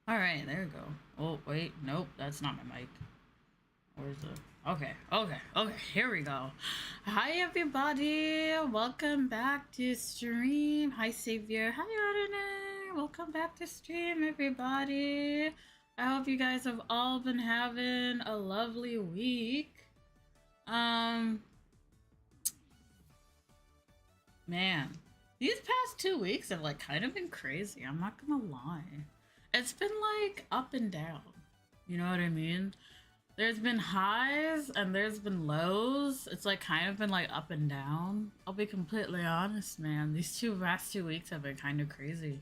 All right, there we go. Oh wait, nope, that's not my mic. Where's the? Okay. Here we go. Hi everybody, welcome back to stream. Hi Savior. Hi Ordinary. Welcome back to stream, everybody. I hope you guys have all been having a lovely week. Man, these past 2 weeks have like kind of been crazy. I'm not gonna lie. It's been like up and down. You know what I mean? There's been highs and there's been lows. It's like kind of been like up and down. I'll be completely honest, man. These past 2 weeks have been kind of crazy.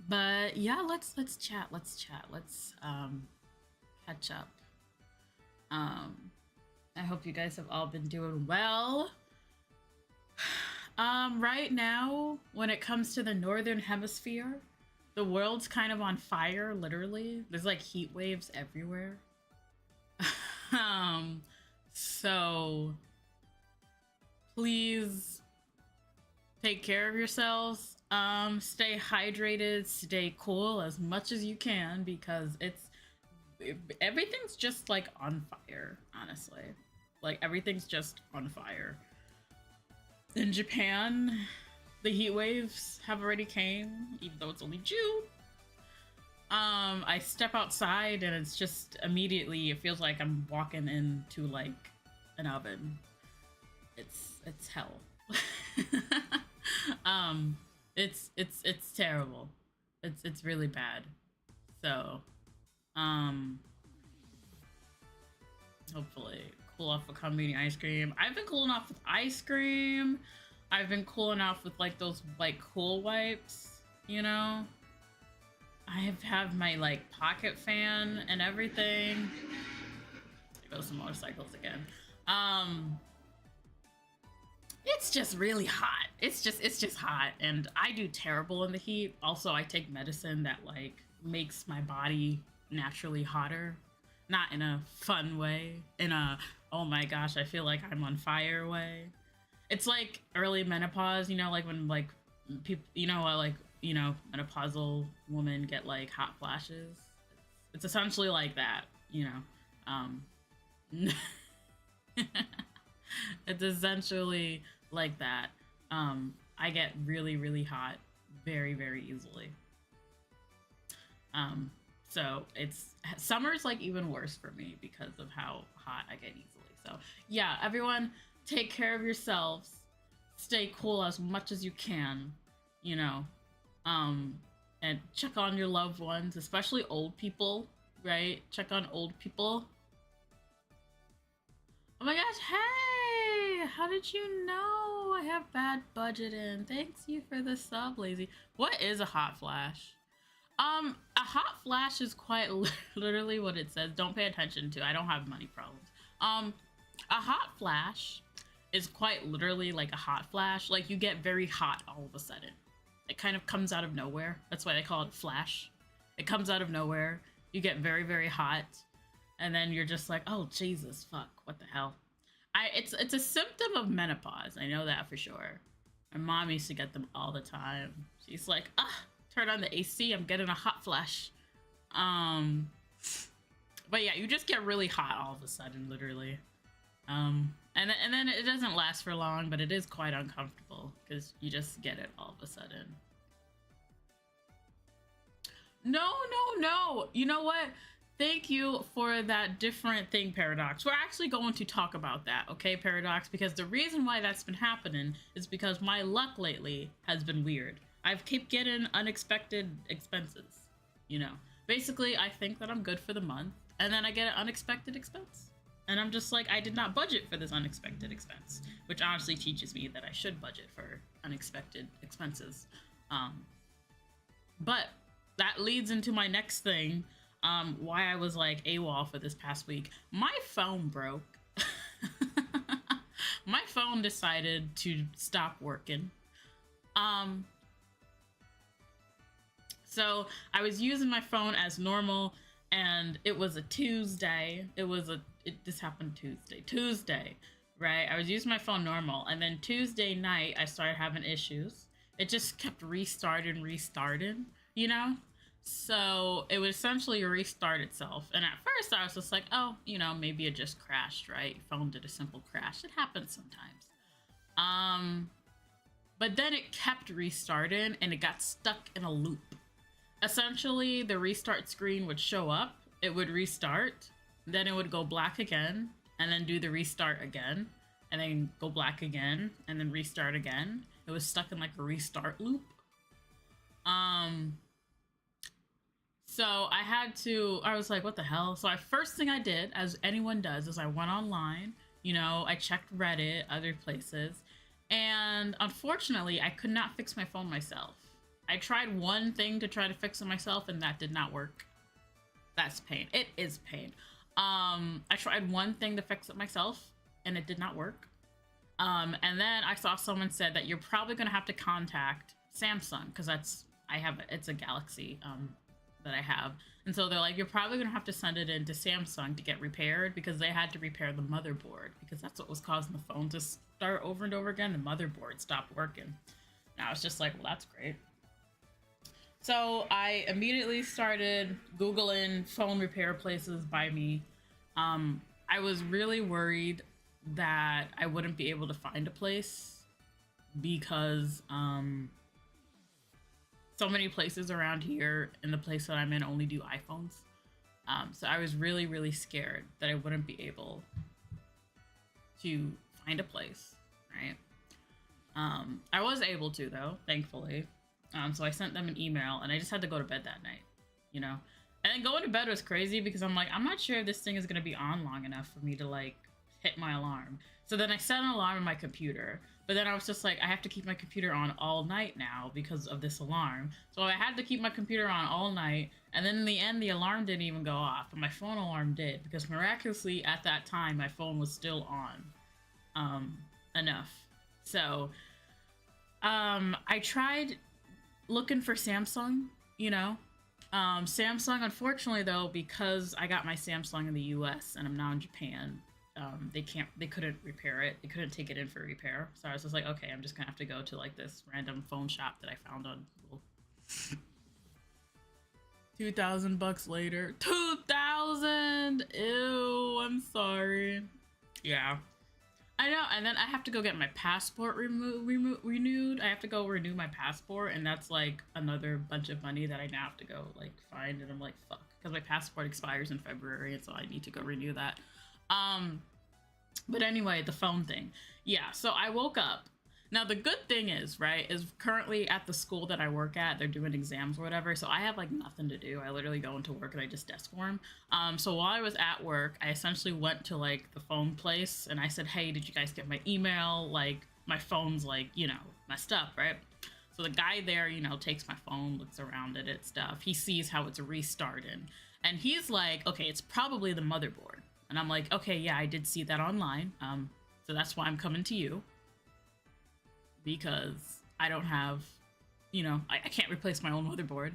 But yeah, let's chat. Let's catch up. I hope you guys have all been doing well. Right now, when it comes to the northern hemisphere, the world's kind of on fire, literally. There's like heat waves everywhere. So please take care of yourselves. Stay hydrated, stay cool as much as you can because everything's just like on fire, honestly. Like everything's just on fire. In Japan, the heat waves have already came, even though it's only June. I step outside and it's just immediately, it feels like I'm walking into like an oven. It's hell. It's terrible. It's really bad. So, hopefully cool off with eating ice cream. I've been cooling off with ice cream. I've been cooling off with like those like cool wipes, you know? I have my like pocket fan and everything. There goes some motorcycles again. It's just really hot. It's just hot and I do terrible in the heat. Also, I take medicine that like makes my body naturally hotter. Not in a fun way, in a oh my gosh, I feel like I'm on fire way. It's like early menopause, you know, like when like people, you know, like, you know, menopausal women get like hot flashes. It's essentially like that, you know. It's essentially like that. I get really, really hot very, very easily. So summer's like even worse for me because of how hot I get easily. So yeah, everyone take care of yourselves. Stay cool as much as you can, you know. And check on your loved ones, especially old people, right? Check on old people. Oh my gosh, hey! How did you know I have bad budgeting? Thanks you for the sub, Lazy. What is a hot flash? A hot flash is quite literally what it says. Don't pay attention to. I don't have money problems. A hot flash is quite literally like a hot flash. Like you get very hot all of a sudden. It kind of comes out of nowhere. That's why they call it flash. It comes out of nowhere. You get very, very hot. And then you're just like, oh, Jesus, fuck, what the hell? It's a symptom of menopause. I know that for sure. My mom used to get them all the time. She's like, turn on the AC, I'm getting a hot flash. But yeah, you just get really hot all of a sudden, literally. And then it doesn't last for long, but it is quite uncomfortable because you just get it all of a sudden. No. You know what? Thank you for that different thing, Paradox. We're actually going to talk about that, okay, Paradox? Because the reason why that's been happening is because my luck lately has been weird. I've kept getting unexpected expenses, you know. Basically, I think that I'm good for the month, and then I get an unexpected expense. And I'm just like, I did not budget for this unexpected expense, which honestly teaches me that I should budget for unexpected expenses. But that leads into my next thing, why I was like AWOL for this past week. My phone broke. My phone decided to stop working. So I was using my phone as normal, and it was a Tuesday. This happened Tuesday, right? I was using my phone normal, and then Tuesday night I started having issues it just kept restarting, you know? So it would essentially restart itself. And at first I was just like, oh, maybe it just crashed, right? Phone did a simple crash. It happens sometimes. But then it kept restarting and it got stuck in a loop. Essentially, the restart screen would show up, it would restart, then it would go black again, and then do the restart again, and then go black again, and then restart again. It was stuck in like a restart loop. So I was like, what the hell? So first thing I did, as anyone does, is I went online, I checked Reddit, other places, and unfortunately, I could not fix my phone myself. I tried one thing to try to fix it myself, and that did not work. That's pain. It is pain. I tried one thing to fix it myself, and it did not work. And then I saw someone said that you're probably gonna have to contact Samsung, because it's a Galaxy that I have. And so they're like, you're probably gonna have to send it in to Samsung to get repaired, because they had to repair the motherboard, because that's what was causing the phone to start over and over again. The motherboard stopped working. Now it's just like, well, that's great. So I immediately started Googling phone repair places by me. I was really worried that I wouldn't be able to find a place, because so many places around here and the place that I'm in only do iPhones. So I was really, really scared that I wouldn't be able to find a place, right? I was able to, though, thankfully. So I sent them an email, and I just had to go to bed that night, And then going to bed was crazy, because I'm like, I'm not sure if this thing is going to be on long enough for me to, like, hit my alarm. So then I set an alarm on my computer, but then I was just like, I have to keep my computer on all night now because of this alarm. So I had to keep my computer on all night, and then in the end, the alarm didn't even go off, but my phone alarm did, because miraculously, at that time, my phone was still on enough. So I tried looking for Samsung, Samsung, unfortunately, though, because I got my Samsung in the US and I'm now in Japan, they couldn't repair it. They couldn't take it in for repair. So I was just like, okay, I'm just gonna have to go to like this random phone shop that I found on Google. $2,000 later. 2,000! Ew, I'm sorry. Yeah. I know, and then I have to go get my passport renewed. I have to go renew my passport, and that's like another bunch of money that I now have to go like find, and I'm like, fuck, because my passport expires in February, and so I need to go renew that. But anyway, the phone thing. Yeah, so I woke up. Now the good thing is, right, is currently at the school that I work at, they're doing exams or whatever, so I have like nothing to do. I literally go into work and I just desk form. So while I was at work, I essentially went to like the phone place and I said, hey, did you guys get my email? Like my phone's like, messed up, right? So the guy there, takes my phone, looks around at it, stuff. He sees how it's restarting, and he's like, okay, it's probably the motherboard. And I'm like, okay, yeah, I did see that online. So that's why I'm coming to you, because I don't have, I can't replace my own motherboard.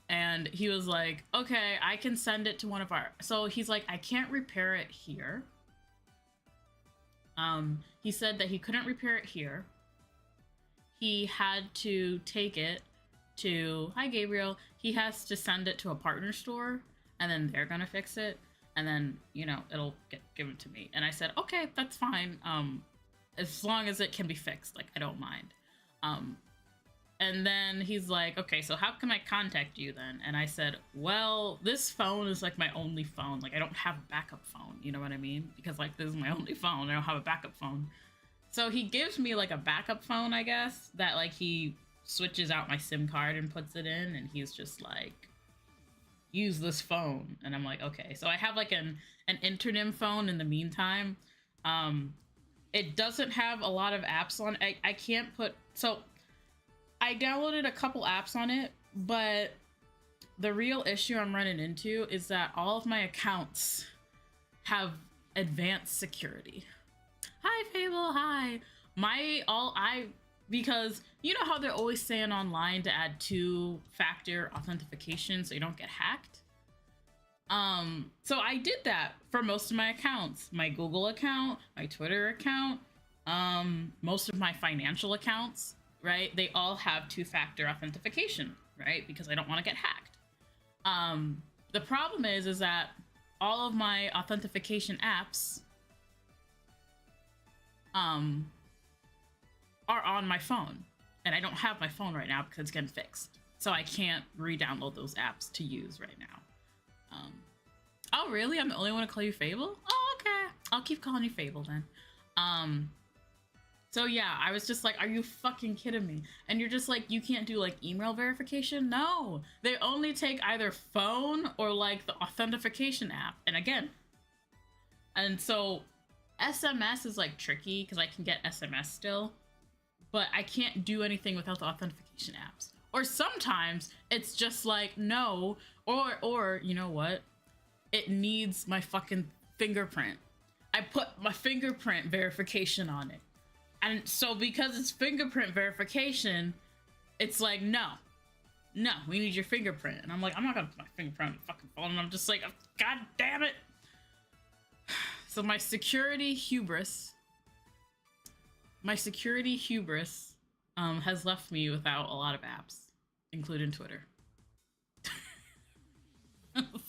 And he was like, okay, I can send it to one of our, so he's like, I can't repair it here. He said that he couldn't repair it here. He had to take it to, hi Gabriel, he has to send it to a partner store, and then they're gonna fix it, and then, it'll get given to me. And I said, okay, that's fine. As long as it can be fixed, like, I don't mind. And then he's like, okay, so how can I contact you then? And I said, well, this phone is like my only phone. Like, I don't have a backup phone, you know what I mean? Because like, this is my only phone. I don't have a backup phone. So he gives me like a backup phone, I guess, that like he switches out my SIM card and puts it in, and he's just like, use this phone. And I'm like, okay. So I have like an internim phone in the meantime. It doesn't have a lot of apps on it. I can't put, so I downloaded a couple apps on it, but the real issue I'm running into is that all of my accounts have advanced security. Hi Fable, hi. Because you know how they're always saying online to add 2-factor authentication so you don't get hacked? So I did that for most of my accounts. My Google account, my Twitter account, most of my financial accounts. right? They all have two-factor authentication, right? Because I don't want to get hacked. The problem is that all of my authentication apps are on my phone, and I don't have my phone right now because it's getting fixed. So I can't re-download those apps to use right now. Oh, really? I'm the only one to call you Fable? Oh, okay. I'll keep calling you Fable then. So yeah, I was just like, are you fucking kidding me? And you're just like, you can't do like email verification? No, they only take either phone or like the authentication app. And so SMS is like tricky because I can get SMS still, but I can't do anything without the authentication apps. Or sometimes it's just like, no, or you know what? It needs my fucking fingerprint. I put my fingerprint verification on it. And so because it's fingerprint verification, it's like, no, we need your fingerprint. And I'm like, I'm not gonna put my fingerprint on the fucking phone. And I'm just like, God damn it. So my security hubris has left me without a lot of apps, including Twitter.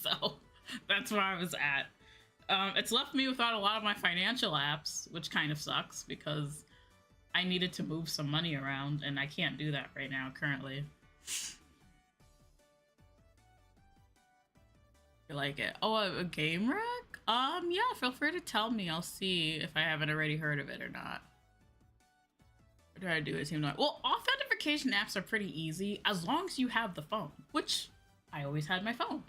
So that's where I was at. It's left me without a lot of my financial apps, which kind of sucks because I needed to move some money around and I can't do that right now currently. You like it? Oh, a game wreck? Yeah, feel free to tell me. I'll see if I haven't already heard of it or not. What do I do? It seems like, well, authentication apps are pretty easy as long as you have the phone, which I always had my phone.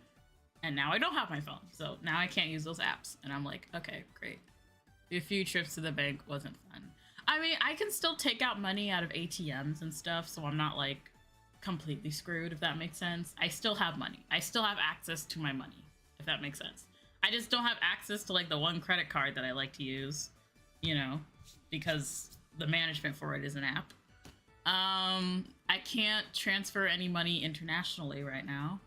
And now I don't have my phone, so now I can't use those apps. And I'm like, okay, great. A few trips to the bank wasn't fun. I mean, I can still take out money out of ATMs and stuff, so I'm not like completely screwed, if that makes sense. I still have money. I still have access to my money, if that makes sense. I just don't have access to like the one credit card that I like to use, you know, because the management for it is an app. I can't transfer any money internationally right now.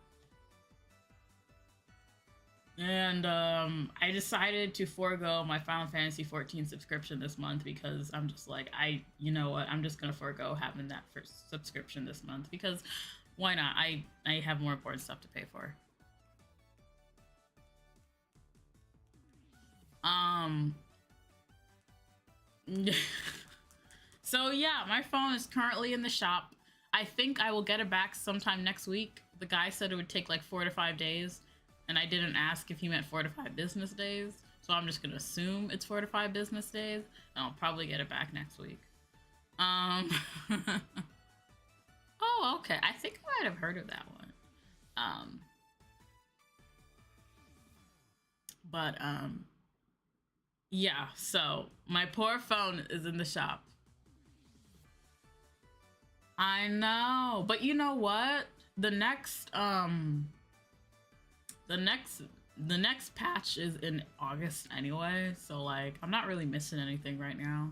And I decided to forego my Final Fantasy 14 subscription this month because I'm just like, you know what, I'm just gonna forego having that first subscription this month because why not? I have more important stuff to pay for. So yeah, my phone is currently in the shop. I think I will get it back sometime next week. The guy said it would take like 4 to 5 days. And I didn't ask if he meant 4 to 5 business days. So I'm just gonna assume it's 4 to 5 business days. And I'll probably get it back next week. Oh, okay. I think I might have heard of that one. Yeah, so my poor phone is in the shop. I know, but you know what? The next patch is in August anyway, so like I'm not really missing anything right now.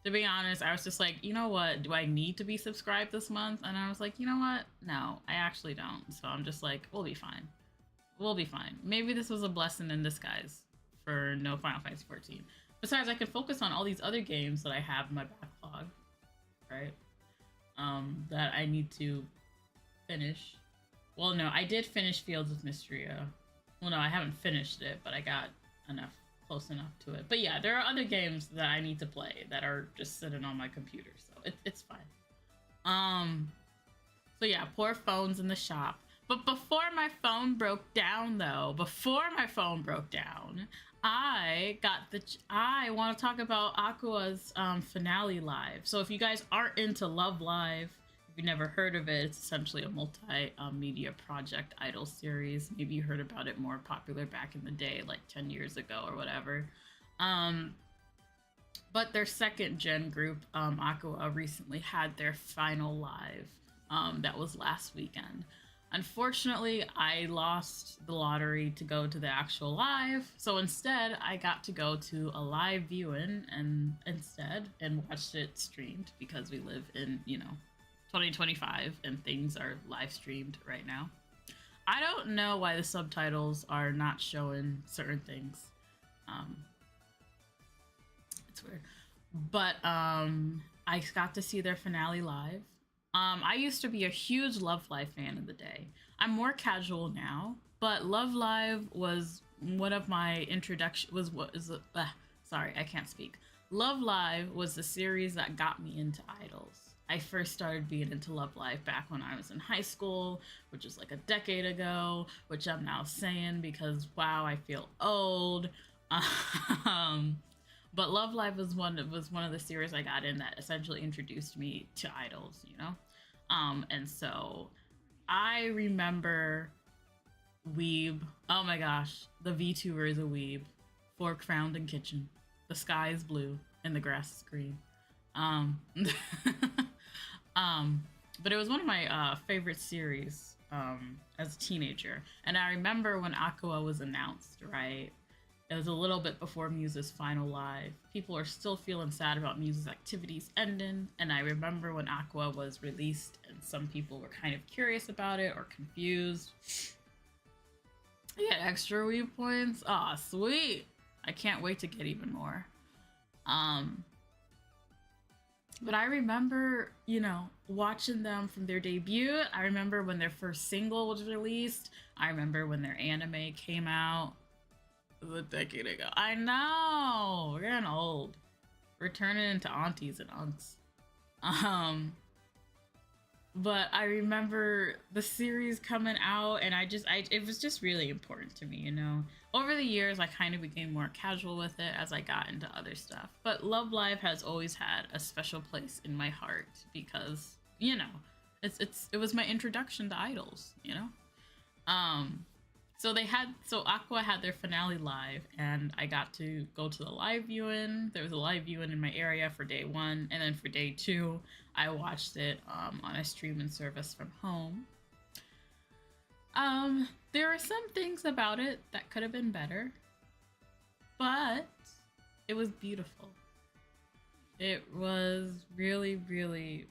To be honest, I was just like, you know what? Do I need to be subscribed this month? And I was like, you know what? No, I actually don't. So I'm just like, we'll be fine. We'll be fine. Maybe this was a blessing in disguise for no Final Fantasy 14. Besides, I can focus on all these other games that I have in my backlog, right? That I need to finish. Well, no, I did finish Fields of Mysteria. Well, no, I haven't finished it, but I got close enough to it. But yeah, there are other games that I need to play that are just sitting on my computer, so it's fine. So yeah, poor phone's in the shop. But before my phone broke down, I want to talk about Aqua's finale live. So if you guys aren't into Love Live, if you've never heard of it, it's essentially a multi-media project idol series. Maybe you heard about it more popular back in the day, like 10 years ago or whatever. But their second gen group, Aqua, recently had their final live. That was last weekend. Unfortunately, I lost the lottery to go to the actual live, so instead I got to go to a live viewing and watched it streamed because we live in, 2025 and things are live streamed right now. I don't know why the subtitles are not showing certain things. It's weird. But I I got to see their finale live. I used to be a huge Love Live fan in the day. I'm more casual now, but Love Live was one of my introduction. Was what is sorry, I can't speak. Love Live was the series that got me into idols. I first started being into Love Live back when I was in high school, which is like a decade ago, which I'm now saying because wow, I feel old. But Love Live was one of the series I got in that essentially introduced me to idols, you know? And so I remember Weeb. Oh my gosh, the VTuber is a Weeb. Fork found in kitchen. The sky is blue and the grass is green. But it was one of my favorite series as a teenager. And I remember when Aqua was announced, right? It was a little bit before Muse's final live. People are still feeling sad about Muse's activities ending, and I remember when Aqua was released and some people were kind of curious about it or confused. I get extra Wii points. Aw, sweet. I can't wait to get even more. But I remember, you know, watching them from their debut. I remember when their first single was released. I remember when their anime came out. A decade ago. I know, we're getting old. We're turning into aunties and unks. But I remember the series coming out, and it was just really important to me, you know. Over the years, I kind of became more casual with it as I got into other stuff. But Love Live has always had a special place in my heart because, you know, it was my introduction to idols, you know. So Aqua had their finale live, and I got to go to the live viewing. There was a live viewing in my area for day 1, and then for day 2, I watched it on a streaming service from home. There are some things about it that could have been better, but it was beautiful. It was really, really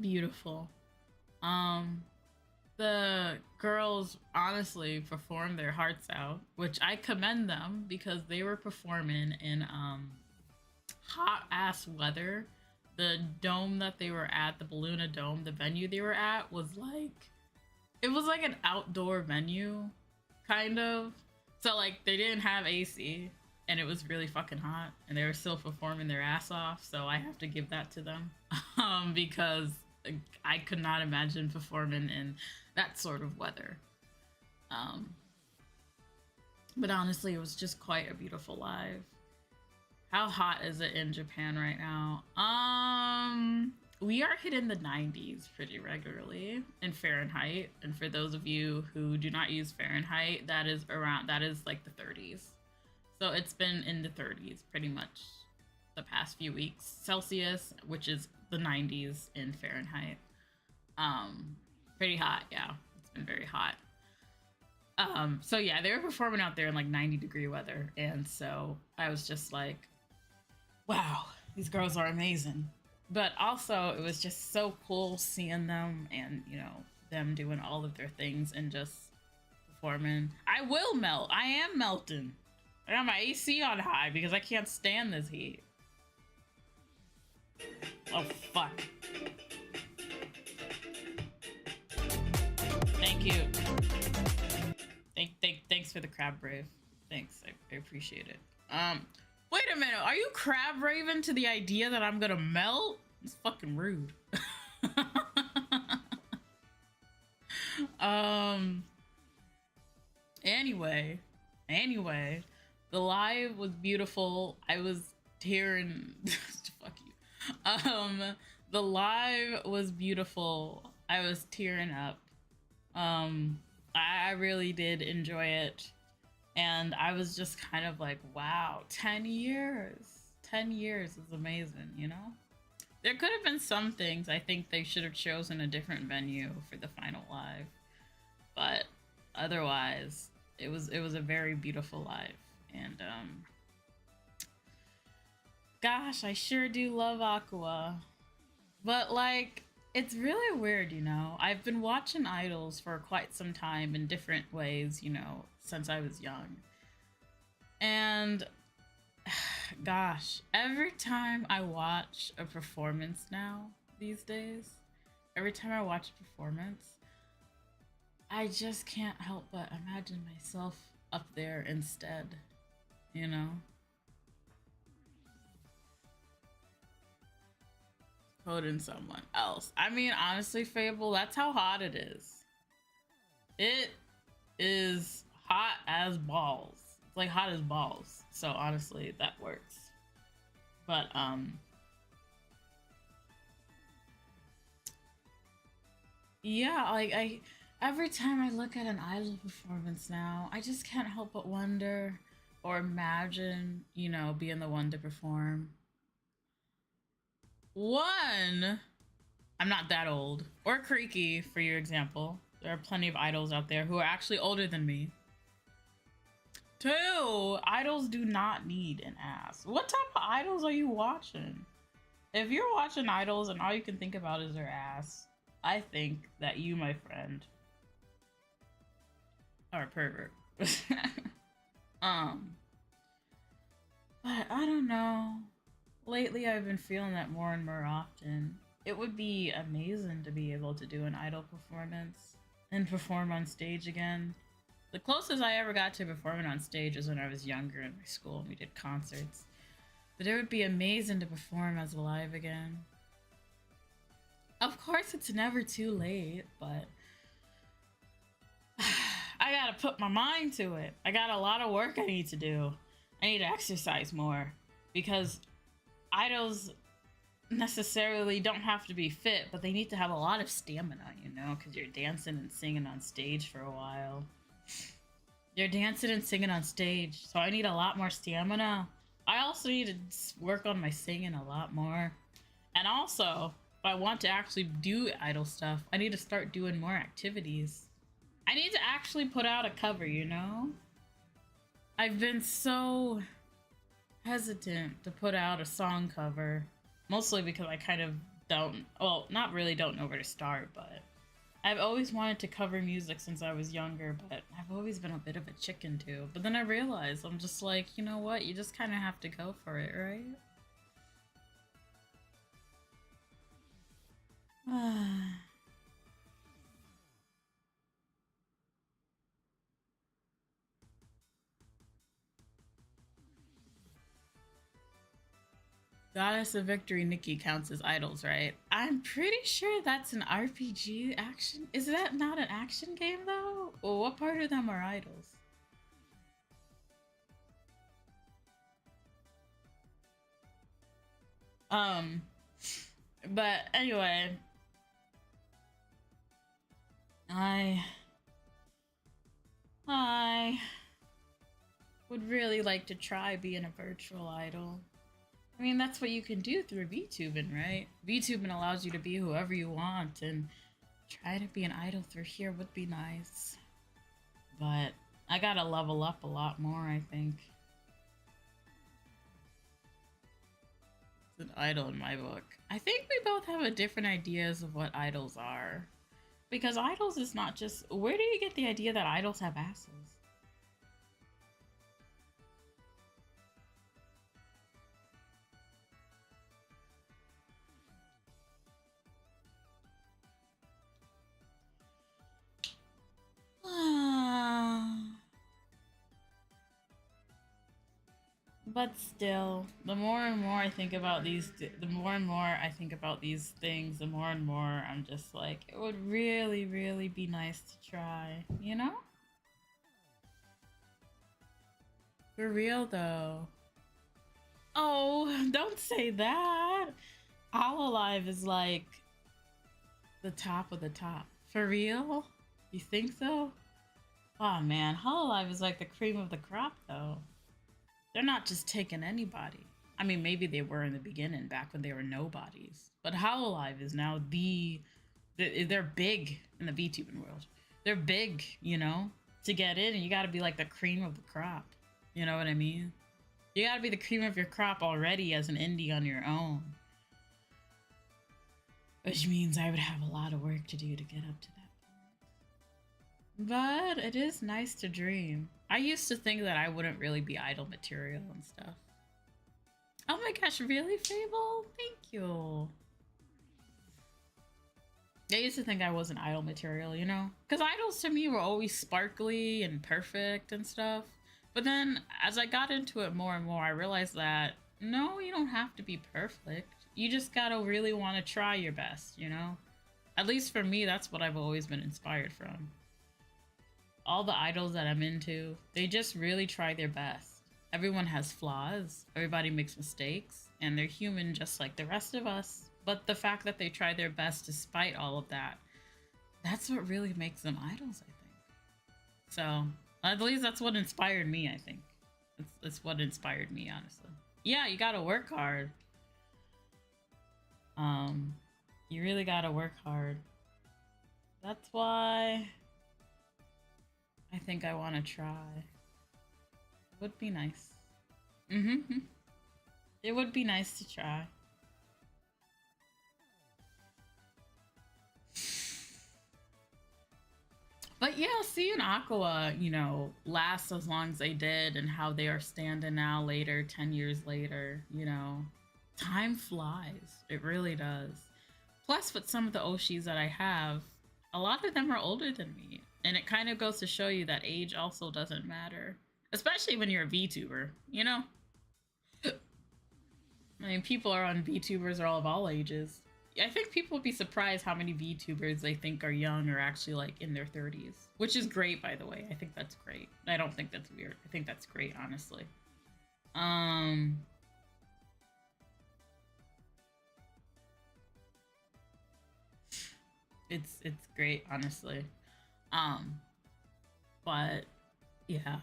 beautiful. The girls honestly performed their hearts out, which I commend them because they were performing in hot ass weather. The dome that they were at, the Balluna Dome, the venue they were at was like, it was like an outdoor venue, kind of. So like they didn't have AC and it was really fucking hot and they were still performing their ass off. So I have to give that to them because I could not imagine performing in that sort of weather. But honestly, it was just quite a beautiful live. How hot is it in Japan right now? We are hitting the 90s pretty regularly in Fahrenheit. And for those of you who do not use Fahrenheit, that is like the 30s. So it's been in the 30s pretty much the past few weeks. Celsius, which is the 90s in Fahrenheit. Pretty hot, yeah. It's been very hot. So yeah, they were performing out there in like 90-degree weather, and so I was just like, wow, these girls are amazing. But also, it was just so cool seeing them and, you know, them doing all of their things and just performing. I will melt. I am melting. I got my AC on high because I can't stand this heat. Oh, fuck. Thank you. Thanks for the crab brave. Thanks, I appreciate it. Wait a minute, are you crab raving to the idea that I'm gonna melt? It's fucking rude. Anyway, the live was beautiful. I was tearing. Fuck you. The live was beautiful. I was tearing up. I really did enjoy it. And I was just kind of like, wow, 10 years. 10 years is amazing, you know? There could have been some things I think they should have chosen a different venue for the final live. But otherwise, it was a very beautiful live. And gosh, I sure do love Aqua. But like, it's really weird, you know? I've been watching idols for quite some time in different ways, you know, since I was young. And gosh, every time I watch a performance now these days, every time I watch a performance, I just can't help but imagine myself up there instead, you know? Quoting someone else. I mean, honestly, Fable, that's how hot it is. It is hot as balls. It's like hot as balls. So honestly, that works. But yeah, like I every time I look at an idol performance now, I just can't help but wonder or imagine, you know, being the one to perform. One, I'm not that old. Or Creaky, for your example. There are plenty of idols out there who are actually older than me. Two, idols do not need an ass. What type of idols are you watching? If you're watching idols and all you can think about is their ass, I think that you, my friend, are a pervert. But I don't know. Lately, I've been feeling that more and more often. It would be amazing to be able to do an idol performance and perform on stage again. The closest I ever got to performing on stage was when I was younger in my school and we did concerts. But it would be amazing to perform as live again. Of course, it's never too late, but I gotta put my mind to it. I got a lot of work I need to do. I need to exercise more because idols necessarily don't have to be fit, but they need to have a lot of stamina, you know, because you're dancing and singing on stage for a while. You're dancing and singing on stage, so I need a lot more stamina. I also need to work on my singing a lot more. And also, if I want to actually do idol stuff, I need to start doing more activities. I need to actually put out a cover, you know? I've been so hesitant to put out a song cover, mostly because I kind of don't, well, not really don't know where to start, but I've always wanted to cover music since I was younger, but I've always been a bit of a chicken too. But then I realized, I'm just like, you know what? You just kind of have to go for it, right? Goddess of Victory Nikki counts as idols, right? I'm pretty sure that's an RPG action. Is that not an action game though? Well, what part of them are idols? Um, but anyway, I I would really like to try being a virtual idol. I mean, that's what you can do through VTubing, right? VTubing allows you to be whoever you want, and try to be an idol through here would be nice. But I gotta level up a lot more, I think. It's an idol in my book. I think we both have a different ideas of what idols are. Because idols is not just... Where do you get the idea that idols have asses? But still, the more and more I think about these, the more and more I think about these things, the more and more I'm just like, it would really, really be nice to try, you know? For real though. Oh, don't say that. Hololive is like the top of the top. For real? You think so? Oh man, Hololive is like the cream of the crop though. They're not just taking anybody. I mean, maybe they were in the beginning, back when they were nobodies. But Hololive is now they're big in the VTubing world. They're big, you know? To get in, you gotta be like the cream of the crop. You know what I mean? You gotta be the cream of your crop already as an indie on your own. Which means I would have a lot of work to do to get up to that point. But it is nice to dream. I used to think that I wouldn't really be idol material and stuff. my gosh, really, Fable? Thank you. I used to think I wasn't idol material, you know? Because idols to me were always sparkly and perfect and stuff. But then as I got into it more and more, I realized that no, you don't have to be perfect. You just gotta really want to try your best, you know? At least for me, that's what I've always been inspired from. All the idols that I'm into, they just really try their best. Everyone has flaws, everybody makes mistakes, and they're human just like the rest of us. But the fact that they try their best despite all of that, that's what really makes them idols, I think. So, at least that's what inspired me, I think. It's what inspired me, honestly. Yeah, you gotta work hard. You really gotta work hard. That's why I think I want to try. It would be nice. It would be nice to try. But yeah, seeing Aqua, you know, last as long as they did and how they are standing now later, 10 years later, you know, time flies. It really does. Plus, with some of the Oshis that I have, a lot of them are older than me. And it kind of goes to show you that age also doesn't matter. Especially when you're a VTuber, you know? I mean, people are on VTubers are all of all ages. I think people would be surprised how many VTubers they think are young are actually like in their 30s. Which is great, by the way. I think that's great. I don't think that's weird. I think that's great, honestly. It's great, honestly. But yeah.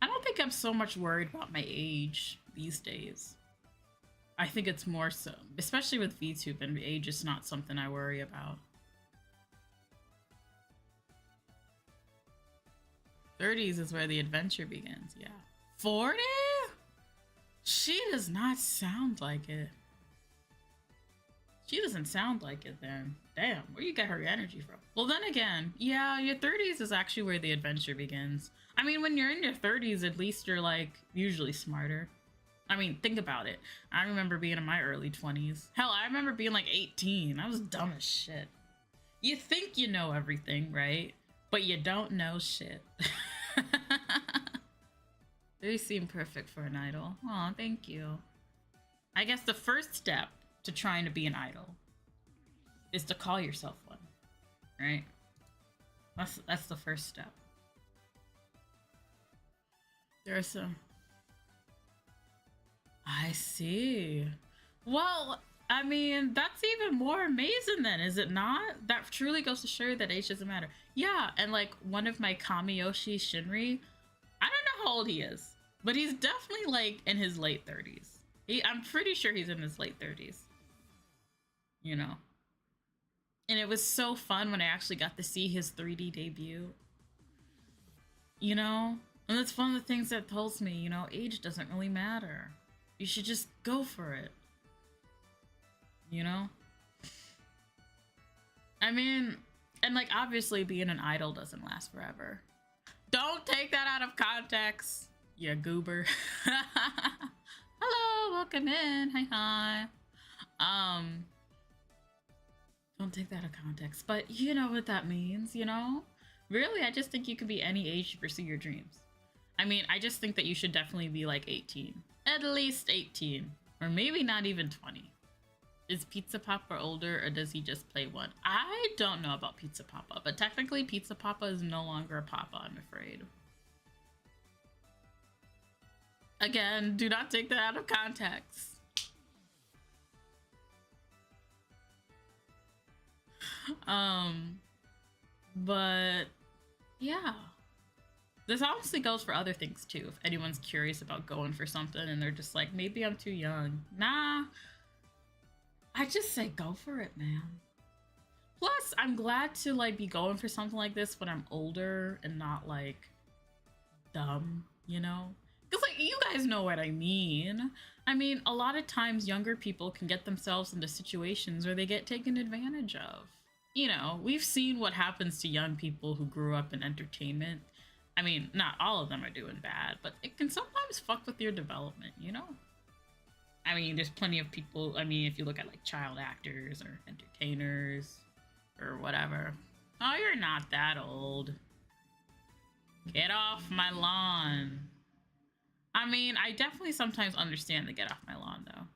I don't think I'm so much worried about my age these days. I think it's more so, especially with VTube, and age is not something I worry about. 30s is where the adventure begins, yeah. 40? She does not sound like it. She doesn't sound like it then. Damn, where you get her energy from? Well, then again, yeah, your 30s is actually where the adventure begins. I mean, when you're in your 30s, at least you're like usually smarter. I mean, think about it. I remember being in my early 20s. Hell, I remember being like 18. I was dumb as shit. You think you know everything, right? But you don't know shit. They seem perfect for an idol. Aw, thank you. I guess the first step to trying to be an idol is to call yourself one, right? That's the first step. There's some... I see. Well, I mean, that's even more amazing then, is it not? That truly goes to show you that age doesn't matter. Yeah, and like one of my Kamiyoshi Shinri, I don't know how old he is, but he's definitely like in his late 30s. I'm pretty sure he's in his late 30s. You know? And it was so fun when I actually got to see his 3D debut. You know? And that's one of the things that tells me, you know, age doesn't really matter. You should just go for it. You know? I mean, and like obviously being an idol doesn't last forever. Don't take that out of context, you goober. Hello, welcome in. Hi. Don't take that out of context, but you know what that means, you know? Really, I just think you could be any age to pursue your dreams. I mean, I just think that you should definitely be like 18. At least 18. Or maybe not even 20. Is Pizza Papa older or does he just play one? I don't know about Pizza Papa, but technically Pizza Papa is no longer a Papa, I'm afraid. Again, do not take that out of context. But yeah. This honestly goes for other things too. If anyone's curious about going for something and they're just like, maybe I'm too young. Nah. I just say go for it, man. Plus, I'm glad to like be going for something like this when I'm older and not like dumb, you know? Because like you guys know what I mean. I mean, a lot of times younger people can get themselves into situations where they get taken advantage of. You know, we've seen what happens to young people who grew up in entertainment. I mean, not all of them are doing bad, but it can sometimes fuck with your development, you know? I mean, there's plenty of people. I mean, if you look at like child actors or entertainers or whatever. Oh, you're not that old. Get off my lawn. I mean, I definitely sometimes understand the get off my lawn though.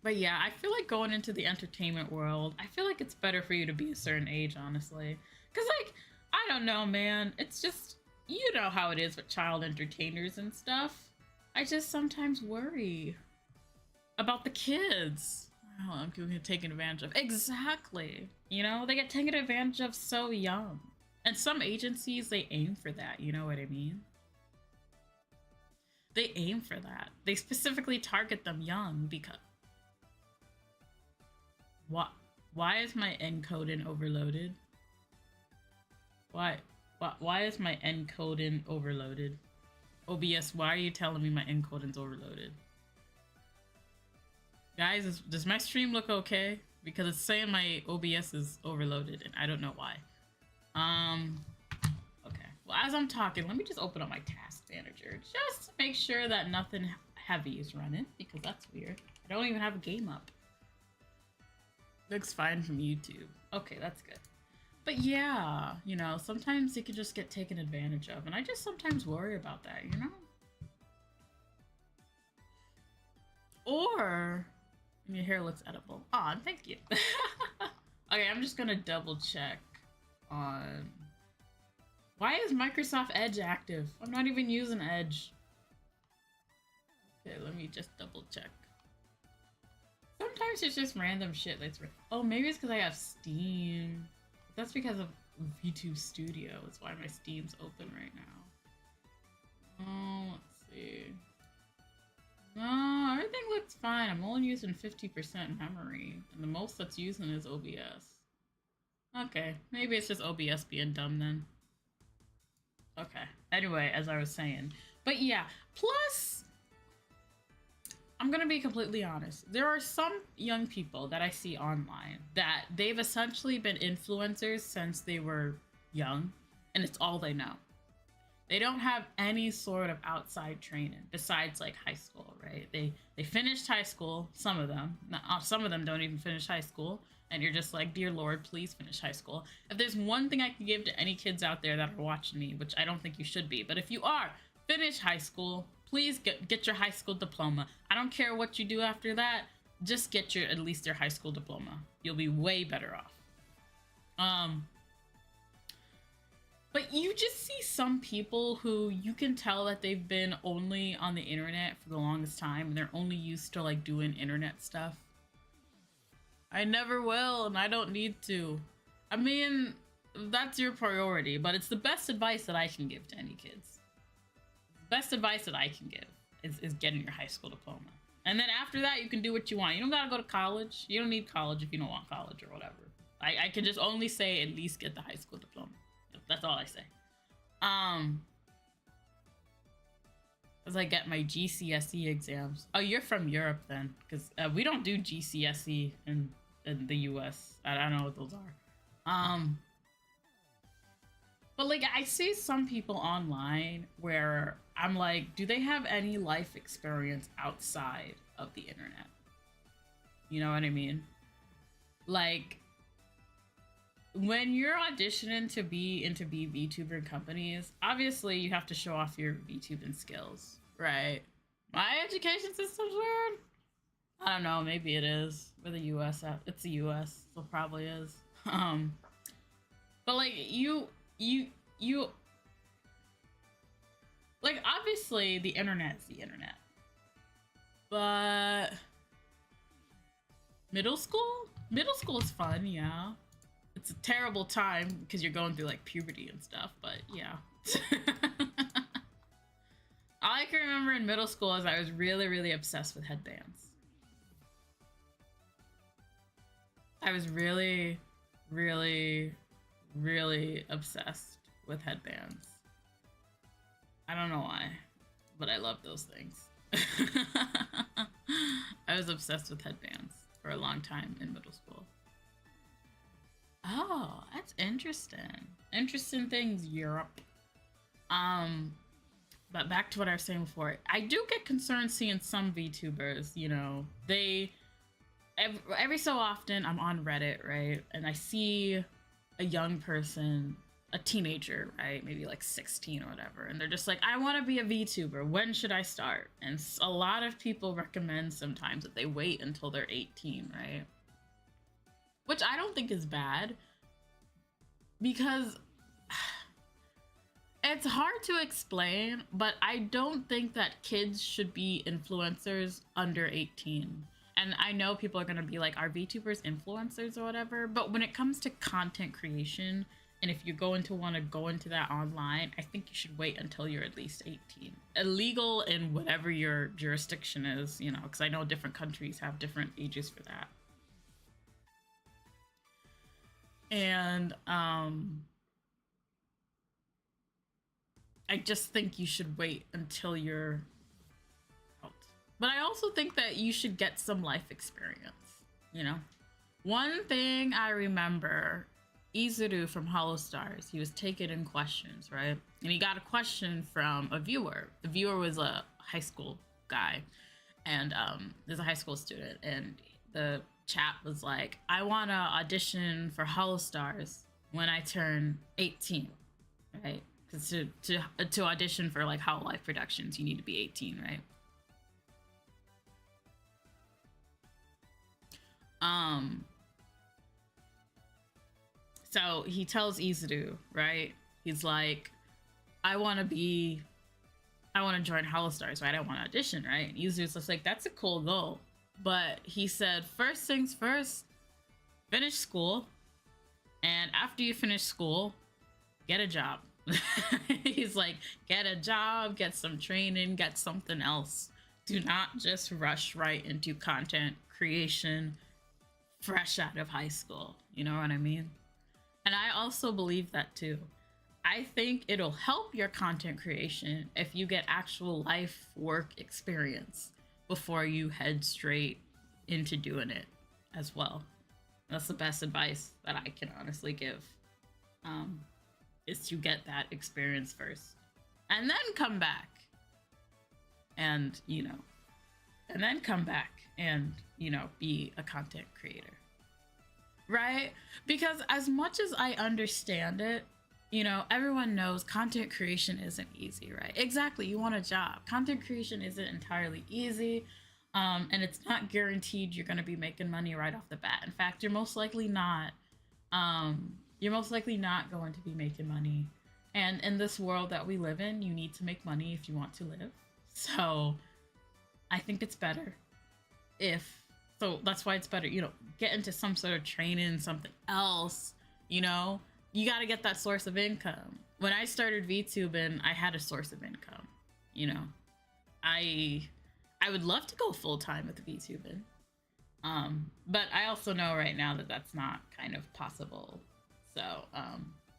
But yeah, I feel like going into the entertainment world, I feel like it's better for you to be a certain age, honestly. Because, like, I don't know, man. It's just, you know how it is with child entertainers and stuff. I just sometimes worry about the kids. Oh, I'm going to get taken advantage of. Exactly. You know, they get taken advantage of so young. And some agencies, they aim for that. You know what I mean? They aim for that. They specifically target them young because... Why is my encoding overloaded? Why is my encoding overloaded? OBS, why are you telling me my encoding's overloaded? Guys, does my stream look okay? Because it's saying my OBS is overloaded and I don't know why. Okay. Well, as I'm talking, let me just open up my task manager just to make sure that nothing heavy is running, because that's weird. I don't even have a game up. Looks fine from YouTube. Okay, that's good. But yeah, you know, sometimes it can just get taken advantage of, and I just sometimes worry about that, you know? Or your hair looks edible. Aw, thank you. Okay, I'm just gonna double check on... Why is Microsoft Edge active? I'm not even using Edge. Okay, let me just double check. Sometimes it's just random shit that's... Oh, maybe it's because I have Steam. That's because of VTube Studio. That's why my Steam's open right now. Oh, let's see. No, everything looks fine. I'm only using 50% memory. And the most that's using is OBS. Okay, maybe it's just OBS being dumb then. Okay, anyway, as I was saying. But yeah, plus... I'm gonna be completely honest. There are some young people that I see online that they've essentially been influencers since they were young, and it's all they know. They don't have any sort of outside training besides like high school, right? They finished high school, some of them. Some of them don't even finish high school, and you're just like, dear Lord, please finish high school. If there's one thing I can give to any kids out there that are watching me, which I don't think you should be, but if you are, finish high school. Please get your high school diploma. I don't care what you do after that. Just get at least your high school diploma. You'll be way better off. But you just see some people who you can tell that they've been only on the internet for the longest time, and they're only used to like doing internet stuff. I never will, and I don't need to. I mean, that's your priority, but it's the best advice that I can give to any kids. Best advice that I can give is getting your high school diploma. And then after that, you can do what you want. You don't gotta go to college. You don't need college if you don't want college or whatever. I can just only say at least get the high school diploma. That's all I say. As I get my GCSE exams. Oh, you're from Europe then, because we don't do GCSE in the US. I don't know what those are. But like I see some people online where I'm like, do they have any life experience outside of the internet? You know what I mean? Like, when you're auditioning to be into VTuber companies, obviously you have to show off your VTubing skills, right? My education system's weird. I don't know, maybe it is. We're the US, it's the US, so it probably is. But like you like, obviously the internet is the internet, but middle school is fun. Yeah, it's a terrible time because you're going through like puberty and stuff, but yeah. All I can remember in middle school is I was really obsessed with headbands. I was really obsessed with headbands. I don't know why, but I love those things. I was obsessed with headbands for a long time in middle school. Oh, that's interesting. Interesting things, Europe. But back to what I was saying before, I do get concerned seeing some VTubers, you know, every so often I'm on Reddit, right? And I see a young person, a teenager, right? Maybe like 16 or whatever. And they're just like, I want to be a VTuber. When should I start? And a lot of people recommend sometimes that they wait until they're 18, right? Which I don't think is bad, because it's hard to explain, but I don't think that kids should be influencers under 18. And I know people are going to be like, are VTubers influencers or whatever? But when it comes to content creation, and if you're going to want to go into that online, I think you should wait until you're at least 18. Illegal in whatever your jurisdiction is, you know, because I know different countries have different ages for that. And I just think you should wait until you're out. But I also think that you should get some life experience, you know? One thing I remember, Izuru from Hollow Stars, he was taking in questions, right? And he got a question from a viewer. The viewer was a high school guy, and there's a high school student, and the chat was like, I want to audition for Hollow Stars when I turn 18, right? Because to audition for like Hollow Life Productions, you need to be 18, right? So he tells Izuru, right? He's like, I want to join Hollow Stars, right? I want to audition, right? And Izuru's just like, that's a cool goal. But he said, first things first, finish school. And after you finish school, get a job. He's like, get a job, get some training, get something else. Do not just rush right into content creation fresh out of high school. You know what I mean? And I also believe that too. I think it'll help your content creation if you get actual life work experience before you head straight into doing it as well. That's the best advice that I can honestly give. Is to get that experience first and then come back and, you know, be a content creator, right? Because as much as I understand it, you know, everyone knows content creation isn't easy, right? Exactly. You want a job. Content creation isn't entirely easy. And it's not guaranteed you're going to be making money right off the bat. In fact, you're most likely not going to be making money. And in this world that we live in, you need to make money if you want to live. So I think it's better that's why it's better, you know, get into some sort of training, something else, you know, you got to get that source of income. When I started VTubing, I had a source of income, you know. I would love to go full-time with VTubing. But I also know right now that that's not kind of possible. So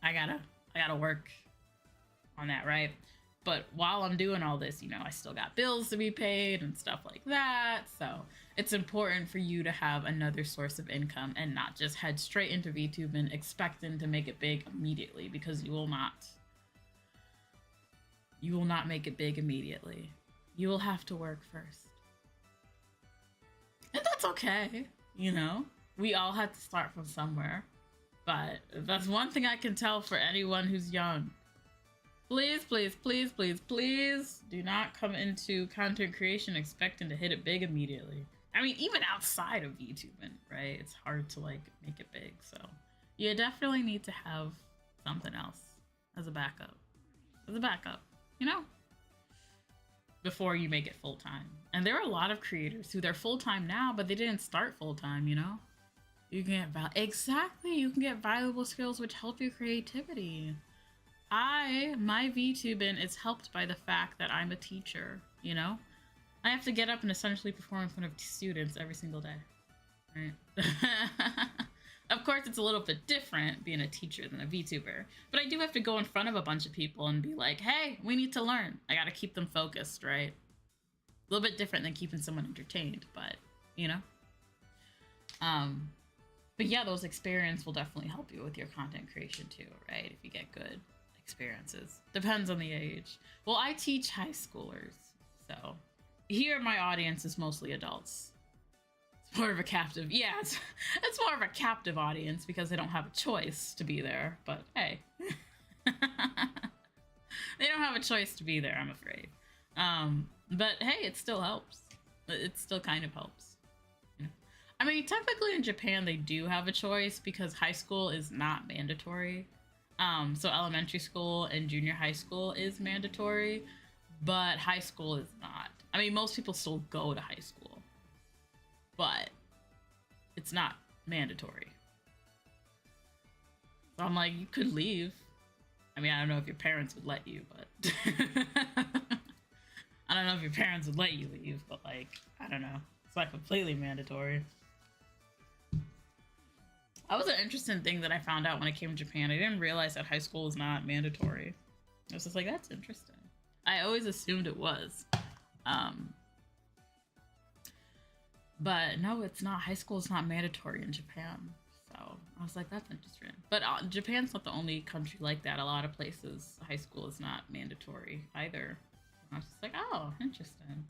I gotta work on that, right? But while I'm doing all this, you know, I still got bills to be paid and stuff like that. So it's important for you to have another source of income and not just head straight into VTubing expecting to make it big immediately, because you will not make it big immediately. You will have to work first. And that's okay, you know? We all have to start from somewhere. But that's one thing I can tell for anyone who's young. Please, please, please, please, please do not come into content creation expecting to hit it big immediately. I mean, even outside of VTubing, right? It's hard to like make it big. So you definitely need to have something else as a backup. You know? Before you make it full-time. And there are a lot of creators who they're full-time now, but they didn't start full-time, you know? You can get valuable skills which help your creativity. My VTubing is helped by the fact that I'm a teacher, you know? I have to get up and essentially perform in front of students every single day, right? Of course, it's a little bit different being a teacher than a VTuber, but I do have to go in front of a bunch of people and be like, hey, we need to learn. I gotta keep them focused, right? A little bit different than keeping someone entertained, but, you know? But yeah, those experiences will definitely help you with your content creation too, right? If you get good experiences. Depends on the age. Well, I teach high schoolers, so here my audience is mostly adults. It's more of a captive, yeah, it's more of a captive audience because they don't have a choice to be there, but hey. They don't have a choice to be there, I'm afraid. But hey, it still helps. It still kind of helps. I mean, technically in Japan they do have a choice because high school is not mandatory. So elementary school and junior high school is mandatory, but high school is not. I mean, most people still go to high school, but it's not mandatory. So I'm like, you could leave. I mean, I don't know if your parents would let you, but I don't know if your parents would let you leave, but like, I don't know. It's not completely mandatory. That was an interesting thing that I found out when I came to Japan. I didn't realize that high school is not mandatory. I was just like, that's interesting. I always assumed it was. But no, it's not. High school is not mandatory in Japan. So I was like, that's interesting. But Japan's not the only country like that. A lot of places, high school is not mandatory either. I was just like, oh, interesting.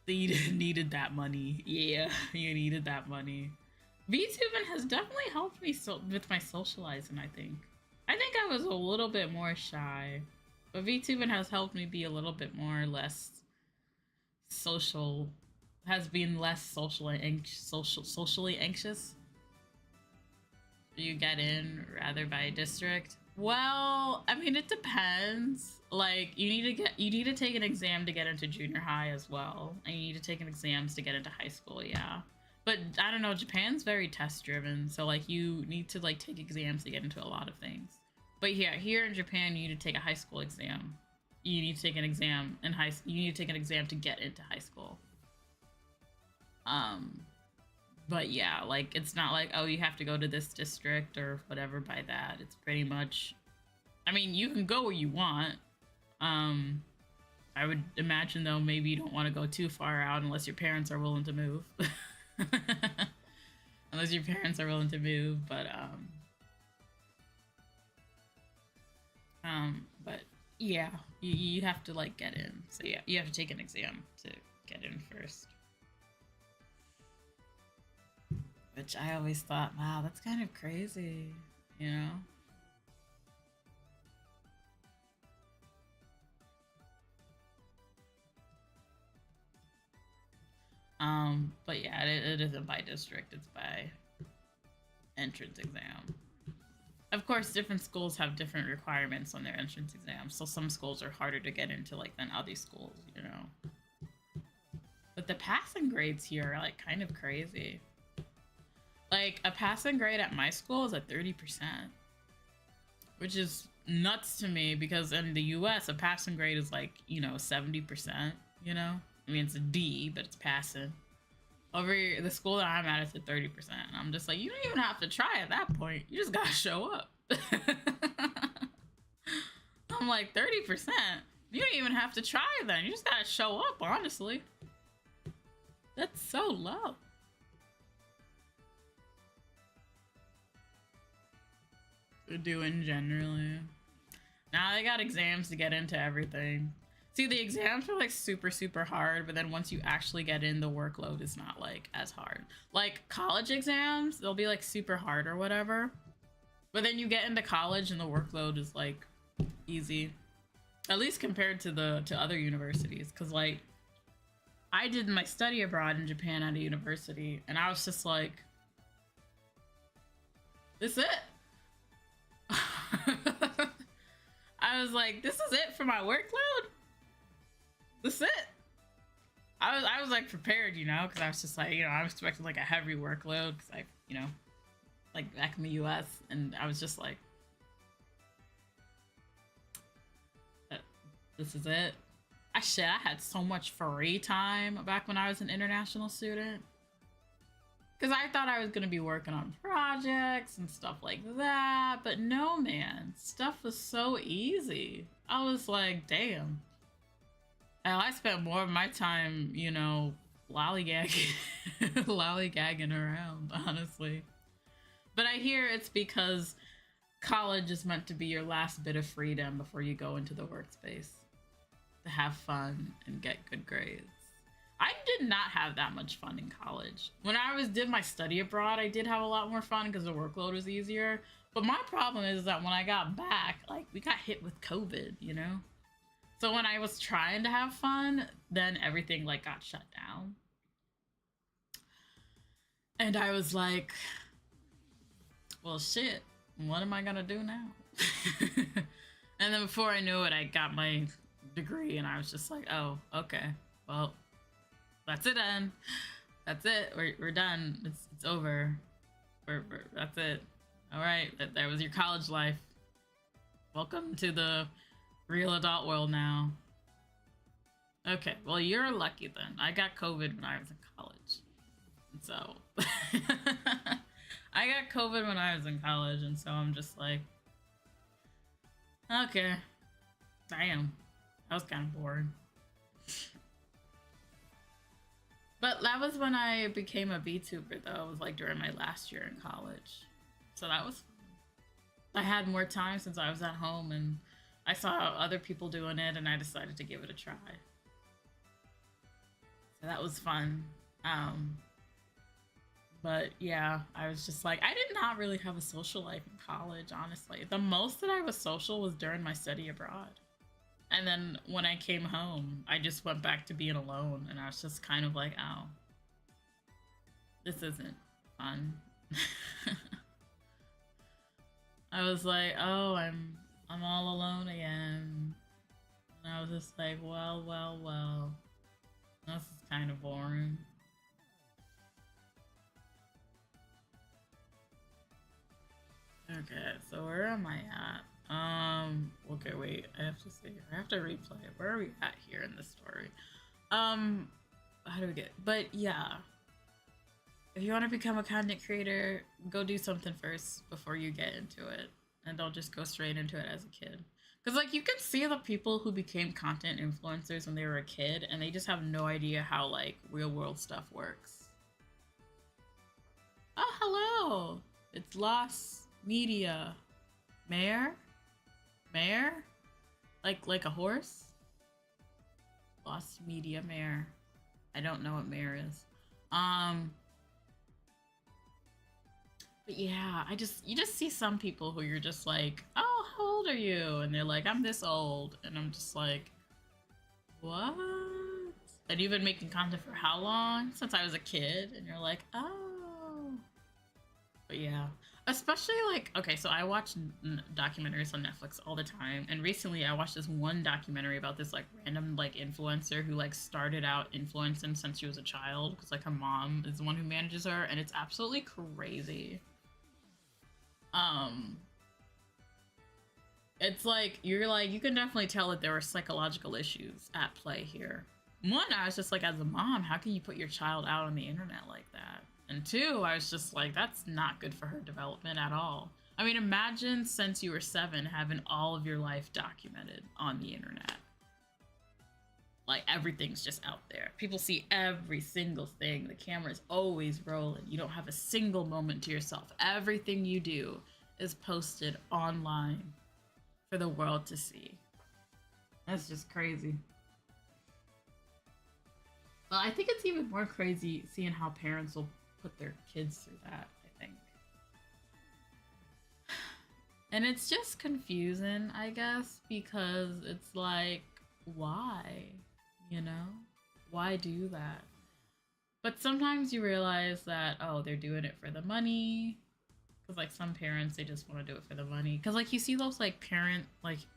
You needed that money. Yeah, you needed that money. VTubing has definitely helped me with my socializing, I think. I think I was a little bit more shy. But VTubing has helped me be a little bit more less social. Has been less socially anxious. You get in rather by district. Well, I mean, it depends. Like, you need to take an exam to get into junior high as well, and you need to take an exams to get into high school. Yeah, but I don't know. Japan's very test driven, so like you need to like take exams to get into a lot of things. But yeah, here in Japan, you need to take a high school exam. You need to take an exam in You need to take an exam to get into high school. But yeah, like, it's not like, oh, you have to go to this district or whatever by that. It's pretty much, I mean, you can go where you want. I would imagine, though, maybe you don't want to go too far out unless your parents are willing to move. Unless your parents are willing to move, but yeah, you have to, like, get in. So yeah, you have to take an exam to get in first. Which I always thought, wow, that's kind of crazy, you know? But yeah, it isn't by district, it's by entrance exam. Of course, different schools have different requirements on their entrance exams, so some schools are harder to get into like than other schools, you know? But the passing grades here are like kind of crazy. Like, a passing grade at my school is at 30%, which is nuts to me because in the US, a passing grade is like, you know, 70%, you know? I mean, it's a D, but it's passing. Over here, the school that I'm at is at 30%. And I'm just like, you don't even have to try at that point. You just gotta show up. I'm like, 30%? You don't even have to try then. You just gotta show up, honestly. That's so low. Doing generally. Now they got exams to get into everything. See, the exams are like super hard, but then once you actually get in, the workload is not like as hard. Like college exams, they'll be like super hard or whatever, but then you get into college and the workload is like easy, at least compared to other universities. Because like I did my study abroad in Japan at a university, and I was just like, this it? I was like, this is it for my workload? This it? I was like prepared, you know, because I was just like, you know, I was expecting like a heavy workload because I, you know, like back in the US, and I was just like, this is it? I had so much free time back when I was an international student. Because I thought I was going to be working on projects and stuff like that. But no, man. Stuff was so easy. I was like, damn. And I spent more of my time, you know, lollygagging, lollygagging around, honestly. But I hear it's because college is meant to be your last bit of freedom before you go into the workspace to have fun and get good grades. I did not have that much fun in college. When I did my study abroad, I did have a lot more fun because the workload was easier. But my problem is that when I got back, like, we got hit with COVID, you know? So when I was trying to have fun, then everything like got shut down. And I was like, well, shit, what am I gonna do now? And then before I knew it, I got my degree and I was just like, oh, okay, well, that's it then. That's it. We're done. It's over. That's it. All right, that was your college life. Welcome to the real adult world now. Okay, well, you're lucky then. I got COVID when I was in college. And so I got COVID when I was in college, and so I'm just like, okay, damn, that was kind of boring. But that was when I became a VTuber, though. It was like during my last year in college. So that was fun. I had more time since I was at home, and I saw other people doing it, and I decided to give it a try. So that was fun. But yeah, I was just like, I did not really have a social life in college, honestly. The most that I was social was during my study abroad. And then when I came home, I just went back to being alone, and I was just kind of like, oh, this isn't fun. I was like, oh, I'm all alone again. And I was just like, well, this is kind of boring. Okay, so where am I at? Okay, wait, I have to see. I have to replay it. Where are we at here in this story? How do we get? But yeah, if you want to become a content creator, go do something first before you get into it, and don't just go straight into it as a kid. Because like you can see the people who became content influencers when they were a kid, and they just have no idea how like real world stuff works. Oh, hello! It's Lost Media Mare? Like a horse? Lost Media Mare. I don't know what mare is. But yeah, you just see some people who you're just like, oh, how old are you? And they're like, I'm this old. And I'm just like, what? And you've been making content for how long? Since I was a kid. And you're like, oh. But yeah. Especially like, okay, so I watch documentaries on Netflix all the time, and recently I watched this one documentary about this like random like influencer who like started out influencing since she was a child, because like her mom is the one who manages her, and it's absolutely crazy. It's like you can definitely tell that there were psychological issues at play here. One, I was just like, as a mom, how can you put your child out on the internet like that? And two, I was just like, that's not good for her development at all. I mean, imagine since you were 7 having all of your life documented on the internet. Like, everything's just out there. People see every single thing. The camera's always rolling. You don't have a single moment to yourself. Everything you do is posted online for the world to see. That's just crazy. Well, I think it's even more crazy seeing how parents will put their kids through that, I think. And it's just confusing, I guess, because it's like, why? You know? Why do that? But sometimes you realize that, oh, they're doing it for the money. Because, like, some parents, they just want to do it for the money. Because, like, you see those, like,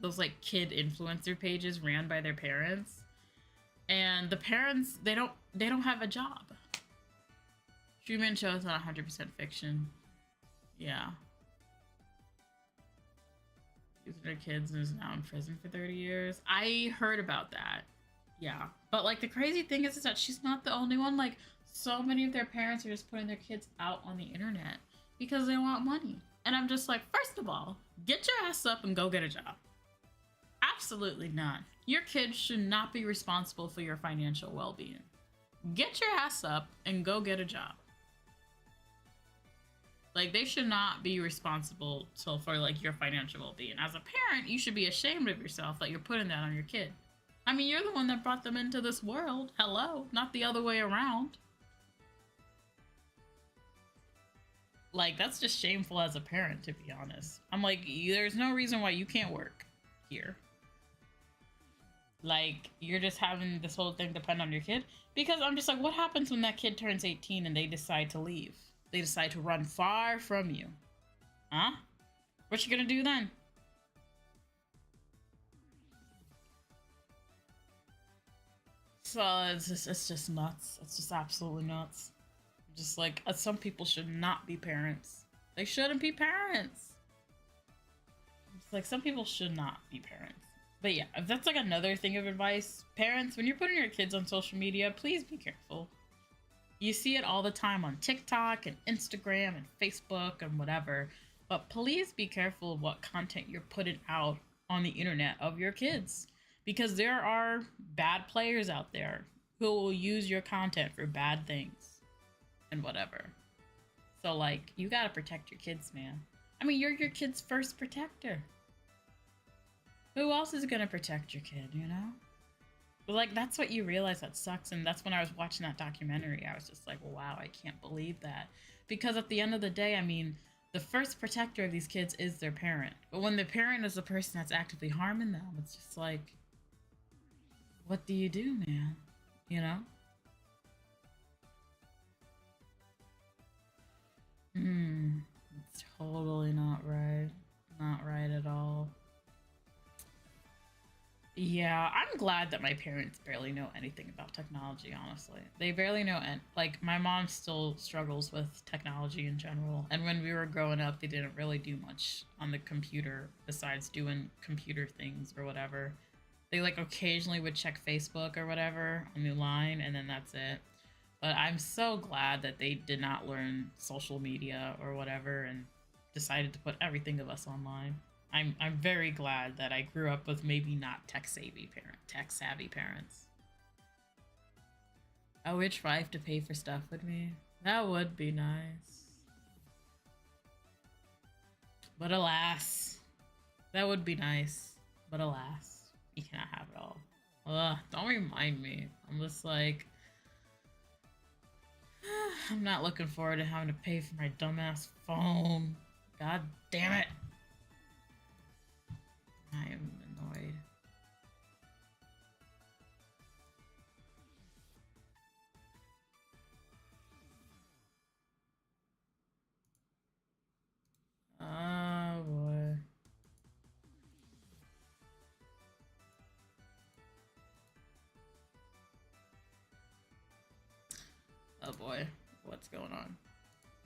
those, like, kid influencer pages ran by their parents. And the parents, they don't have a job. Truman Show is not 100% fiction. Yeah. These are their kids who's now in prison for 30 years. I heard about that. Yeah. But, like, the crazy thing is that she's not the only one. Like, so many of their parents are just putting their kids out on the internet because they want money. And I'm just like, first of all, get your ass up and go get a job. Absolutely not. Your kids should not be responsible for your financial well-being. get your ass up and go get a job. Like, they should not be responsible for like your financial well-being. As a parent, you should be ashamed of yourself that you're putting that on your kid. I mean, you're the one that brought them into this world. Hello, not the other way around. Like, that's just shameful as a parent, to be honest. I'm like, there's no reason why you can't work here. Like, you're just having this whole thing depend on your kid? Because I'm just like, what happens when that kid turns 18 and they decide to leave? They decide to run far from you. Huh? What you gonna do then? So it's just nuts. It's just absolutely nuts. Just like, some people should not be parents. They shouldn't be parents. It's like, some people should not be parents. But yeah, if that's like another thing of advice, parents, when you're putting your kids on social media, please be careful. You see it all the time on TikTok and Instagram and Facebook and whatever, but please be careful of what content you're putting out on the internet of your kids, because there are bad players out there who will use your content for bad things and whatever. So like, you gotta protect your kids, man. I mean, you're your kid's first protector. Who else is gonna protect your kid, you know? But like, that's what you realize that sucks. And that's when I was watching that documentary, I was just like, wow, I can't believe that. Because at the end of the day, I mean, the first protector of these kids is their parent. But when the parent is the person that's actively harming them, it's just like, what do you do, man? You know? It's totally not right. Not right at all. Yeah, I'm glad that my parents barely know anything about technology, honestly. They barely know, and like, my mom still struggles with technology in general. And when we were growing up, they didn't really do much on the computer besides doing computer things or whatever. They like occasionally would check Facebook or whatever on the line, and then that's it. But I'm so glad that they did not learn social media or whatever and decided to put everything of us online. I'm very glad that I grew up with maybe not tech savvy parents. I wish Rife to pay for stuff with me. That would be nice. But alas, that would be nice. But alas, you cannot have it all. Ugh, don't remind me. I'm just like, I'm not looking forward to having to pay for my dumbass phone. God damn it. I am annoyed. Oh boy. Oh boy. What's going on?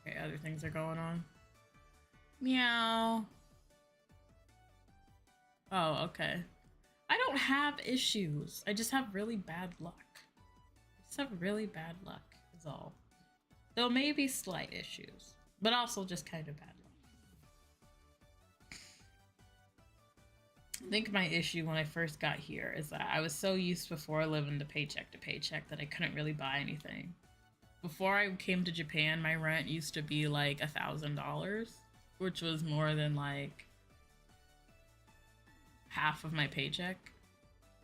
Okay, other things are going on. Meow. Oh, okay. I don't have issues. I just have really bad luck. I just have really bad luck, is all. There may be slight issues, but also just kind of bad luck. I think my issue when I first got here is that I was so used before living to paycheck that I couldn't really buy anything. Before I came to Japan, my rent used to be like $1,000, which was more than like half of my paycheck.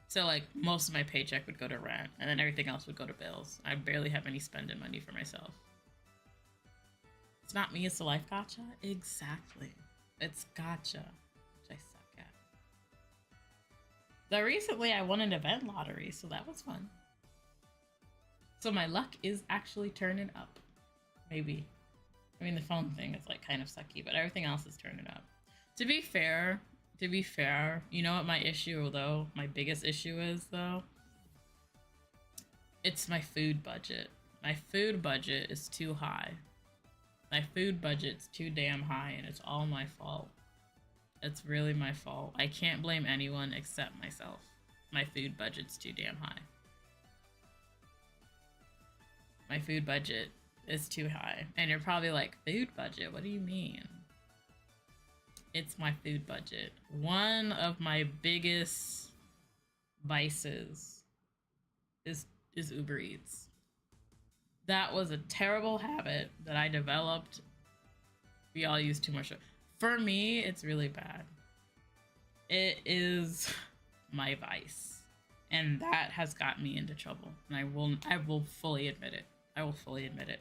So like, most of my paycheck would go to rent, and then everything else would go to bills. I barely have any spending money for myself. It's not me, it's the life gotcha? Exactly. It's gotcha, which I suck at. Though recently I won an event lottery, so that was fun. So my luck is actually turning up. Maybe. I mean, the phone thing is like kind of sucky, but everything else is turning up. To be fair, you know what my issue though? My biggest issue is though? It's my food budget. My food budget is too high. My food budget's too damn high, and it's all my fault. It's really my fault. I can't blame anyone except myself. My food budget's too damn high. My food budget is too high. And you're probably like, food budget? What do you mean? It's my food budget. One of my biggest vices is Uber Eats. That was a terrible habit that I developed. We all use too much. For me, it's really bad. It is my vice. And that has got me into trouble. And I will fully admit it. I will fully admit it.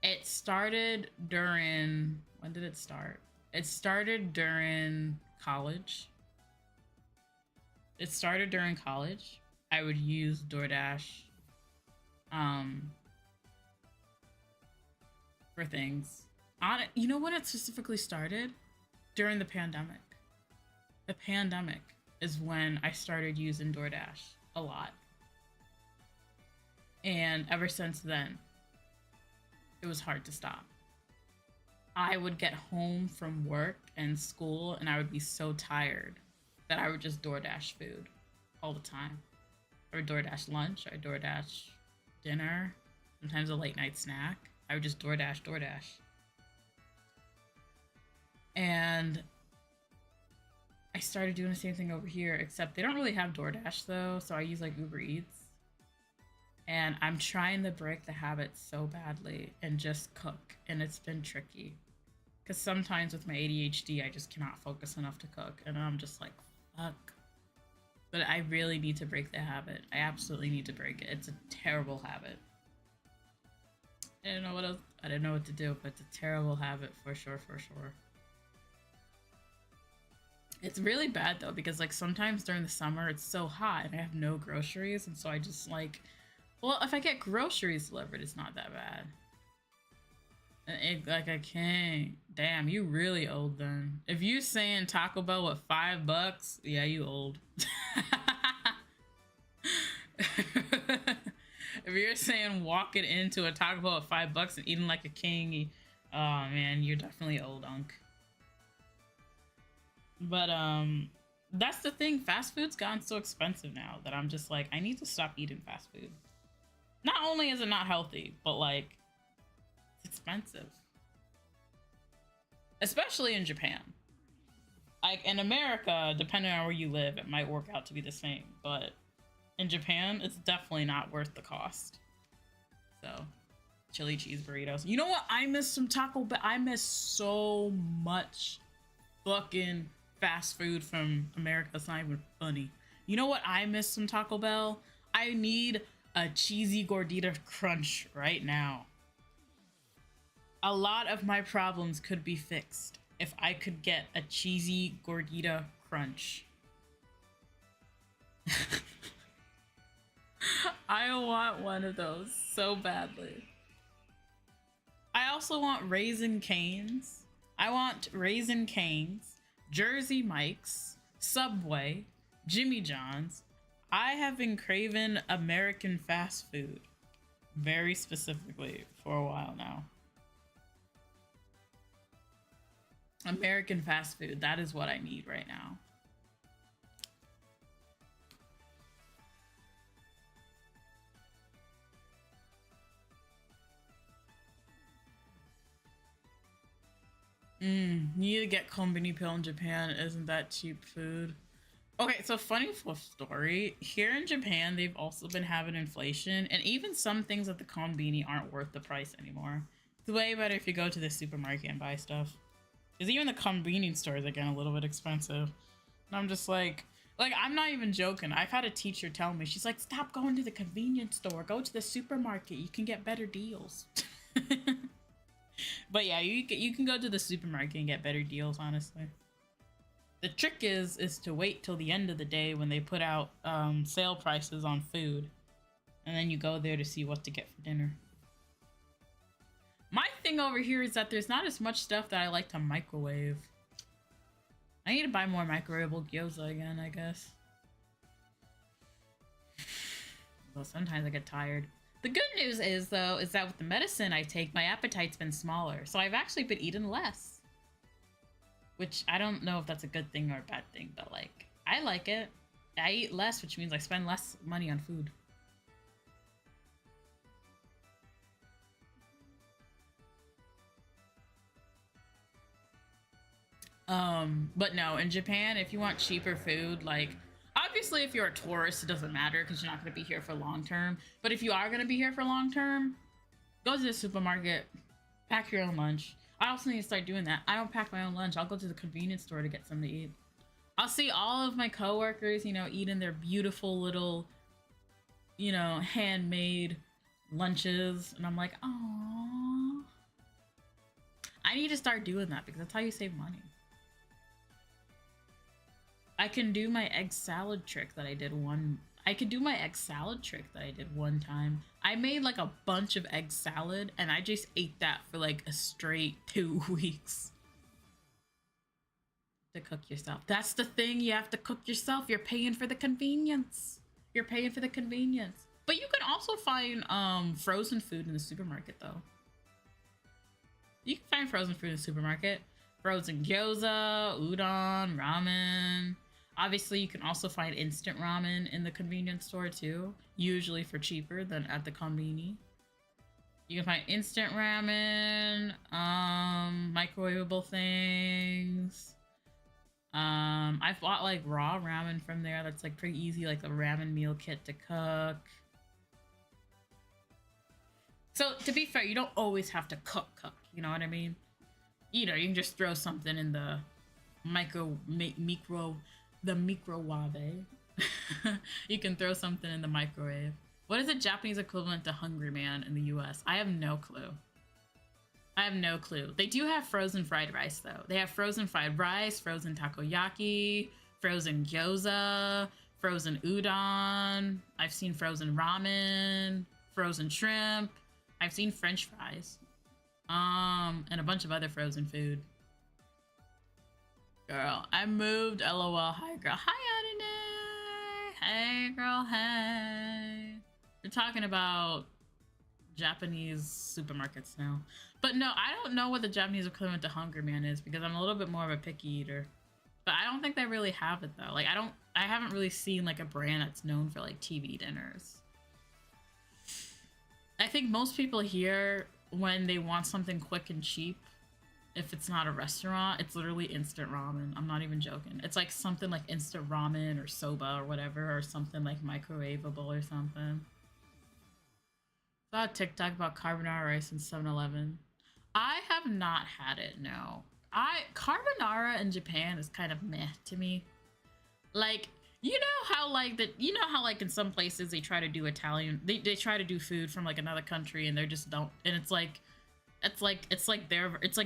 It started during, when did it start? It started during college. It started during college. I would use DoorDash for things. You know when it specifically started? During the pandemic. The pandemic is when I started using DoorDash a lot. And ever since then, it was hard to stop. I would get home from work and school and I would be so tired that I would just DoorDash food all the time. I would DoorDash lunch, I would DoorDash dinner, sometimes a late night snack. I would just DoorDash. And I started doing the same thing over here, except they don't really have DoorDash though, so I use like Uber Eats. And I'm trying to break the habit so badly and just cook, and it's been tricky. Because sometimes with my ADHD, I just cannot focus enough to cook, and I'm just like, fuck. But I really need to break the habit. I absolutely need to break it. It's a terrible habit. I didn't know what else. I didn't know what to do, but it's a terrible habit for sure. It's really bad though, because like sometimes during the summer it's so hot and I have no groceries, and so I just like, well, if I get groceries delivered, it's not that bad. And like I can't. Damn, you really old then. If you saying Taco Bell with $5, yeah, you old. If you're saying walking into a Taco Bell with $5 and eating like a king, oh man, you're definitely old, unk. But that's the thing. Fast food's gotten so expensive now that I'm just like, I need to stop eating fast food. Not only is it not healthy, but like, it's expensive. Especially in Japan. Like in America, depending on where you live, it might work out to be the same, but in Japan, it's definitely not worth the cost. So, chili cheese burritos. You know what? I miss some Taco Bell. I miss so much fucking fast food from America. It's not even funny. You know what? I miss some Taco Bell. I need a cheesy gordita crunch right now. A lot of my problems could be fixed if I could get a cheesy gordita crunch. I want one of those so badly. I also want Raisin Canes. I want Raisin Canes, Jersey Mike's, Subway, Jimmy John's. I have been craving American fast food very specifically for a while now. American fast food, that is what I need right now. Need to get konbini pill in Japan. Isn't that cheap food? Okay, so funny story. Here in Japan, they've also been having inflation, and even some things at the konbini aren't worth the price anymore. It's way better if you go to the supermarket and buy stuff. Because even the konbini stores are getting a little bit expensive. And I'm just like, I'm not even joking. I've had a teacher tell me, she's like, stop going to the convenience store. Go to the supermarket. You can get better deals. But yeah, you can go to the supermarket and get better deals, honestly. The trick is to wait till the end of the day when they put out sale prices on food. And then you go there to see what to get for dinner. My thing over here is that there's not as much stuff that I like to microwave. I need to buy more microwavable gyoza again, I guess. Well, sometimes I get tired. The good news is, though, is that with the medicine I take, my appetite's been smaller. So I've actually been eating less. Which, I don't know if that's a good thing or a bad thing, but, like, I like it. I eat less, which means I spend less money on food. But no, in Japan, if you want cheaper food, like, obviously, if you're a tourist, it doesn't matter because you're not going to be here for long term. But if you are going to be here for long term, Go to the supermarket, pack your own lunch. I also need to start doing that. I don't pack my own lunch. I'll go to the convenience store to get something to eat. I'll see all of my coworkers, you know, eating their beautiful little, you know, handmade lunches, and I'm like, oh, I need to start doing that because that's how you save money. I can do my egg salad trick that I did one time. I made like a bunch of egg salad and I just ate that for like a straight 2 weeks. To cook yourself. That's the thing, you have to cook yourself. You're paying for the convenience. You're paying for the convenience. But you can also find frozen food in the supermarket though. You can find frozen food in the supermarket. Frozen gyoza, udon, ramen. Obviously, you can also find instant ramen in the convenience store too, usually for cheaper than at the konbini. You can find instant ramen, microwavable things. I've bought like raw ramen from there. That's like pretty easy, like a ramen meal kit to cook. So to be fair, you don't always have to cook, you know what I mean? You know, you can just throw something in the microwave. You can throw something in the microwave. What is the Japanese equivalent to Hungry Man in the US? I have no clue. I have no clue. They do have frozen fried rice though. They have frozen fried rice, frozen takoyaki, frozen gyoza, frozen udon. I've seen frozen ramen, frozen shrimp. I've seen French fries. And a bunch of other frozen food. Girl, I moved. LOL. Hi, girl. Hi, Adine. Hey, girl. Hey. We're talking about Japanese supermarkets now. But no, I don't know what the Japanese equivalent to Hungry Man is because I'm a little bit more of a picky eater. But I don't think they really have it though. Like I haven't really seen like a brand that's known for like TV dinners. I think most people here, when they want something quick and cheap, if it's not a restaurant, it's literally instant ramen. I'm not even joking. It's like something like instant ramen or soba or whatever, or something like microwavable or something. Saw a TikTok about carbonara rice in 7-Eleven. I have not had it, no. Carbonara in Japan is kind of meh to me. Like, you know how like in some places they try to do Italian, they try to do food from like another country and they're just don't, and it's like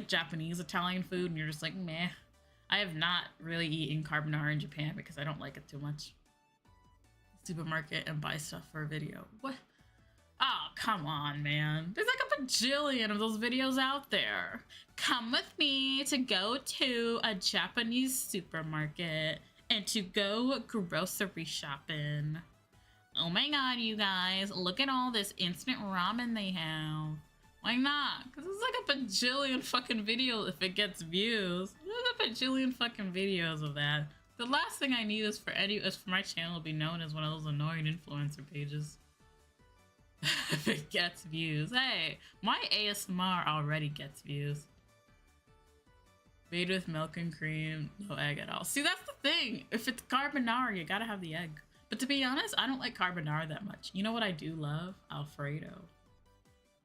Japanese Italian food and you're just like meh. I have not really eaten carbonara in Japan because I don't like it too much. Supermarket and buy stuff for a video. What? Oh, come on, man. There's like a bajillion of those videos out there. Come with me to go to a Japanese supermarket and to go grocery shopping. Oh my god, you guys. Look at all this instant ramen they have. Why not? Because it's like a bajillion fucking videos if it gets views. There's a bajillion fucking videos of that. The last thing I need is for my channel to be known as one of those annoying influencer pages. If it gets views. Hey, my ASMR already gets views. Made with milk and cream, no egg at all. See, that's the thing. If it's carbonara, you gotta have the egg. But to be honest, I don't like carbonara that much. You know what I do love? Alfredo.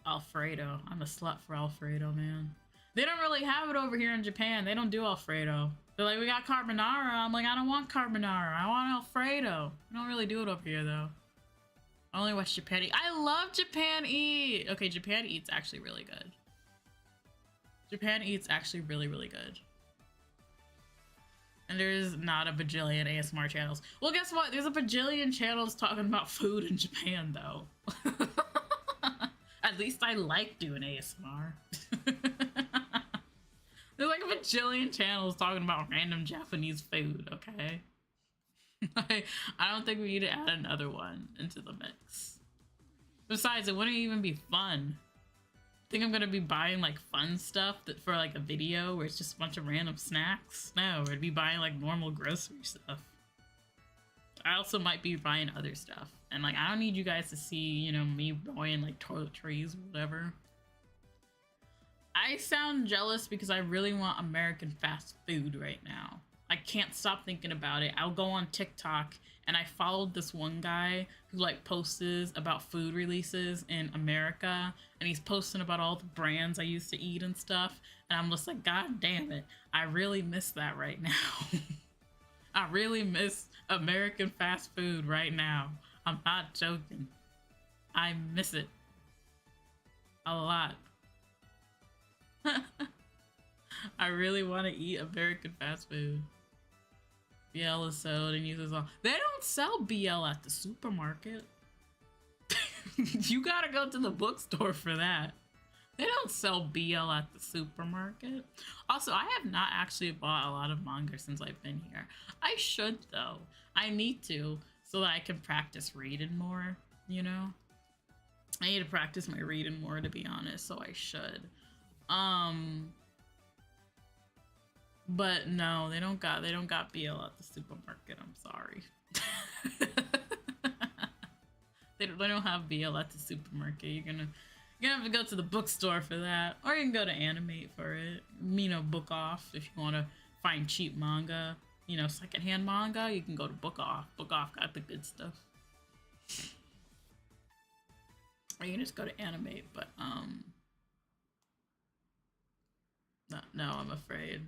Alfredo. I'm a slut for Alfredo, man. They don't really have it over here in Japan. They don't do Alfredo. They're like, we got carbonara. I'm like, I don't want carbonara. I want Alfredo. I don't really do it over here, though. I only watch Japan Eat. I love Japan Eat. Okay, Japan Eat's actually really good. Japan Eat's actually really, really good. And there's not a bajillion ASMR channels. Well, guess what? There's a bajillion channels talking about food in Japan, though. At least I like doing ASMR. There's like a bajillion channels talking about random Japanese food, okay? I don't think we need to add another one into the mix. Besides, it wouldn't even be fun. I think I'm gonna be buying like fun stuff for like a video where it's just a bunch of random snacks. No, I'd be buying like normal grocery stuff. I also might be buying other stuff. And like, I don't need you guys to see, you know, me buying like toiletries or whatever. I sound jealous because I really want American fast food right now. I can't stop thinking about it. I'll go on TikTok and I followed this one guy who like posts about food releases in America, and he's posting about all the brands I used to eat and stuff, and I'm just like, God damn it, I really miss that right now. I really miss American fast food right now. I'm not joking. I miss it a lot. I really want to eat American fast food. BL is sold and uses all. They don't sell BL at the supermarket. You gotta go to the bookstore for that. They don't sell BL at the supermarket. Also, I have not actually bought a lot of manga since I've been here. I should though. I need to, so that I can practice reading more, you know? I need to practice my reading more, to be honest, so I should. But no, they don't got BL at the supermarket. I'm sorry. They don't have BL at the supermarket. You're gonna have to go to the bookstore for that, or you can go to Animate for it. You know, Book Off if you want to find cheap manga. You know, secondhand manga. You can go to Book Off. Book Off got the good stuff. Or you can just go to Animate. But no, I'm afraid.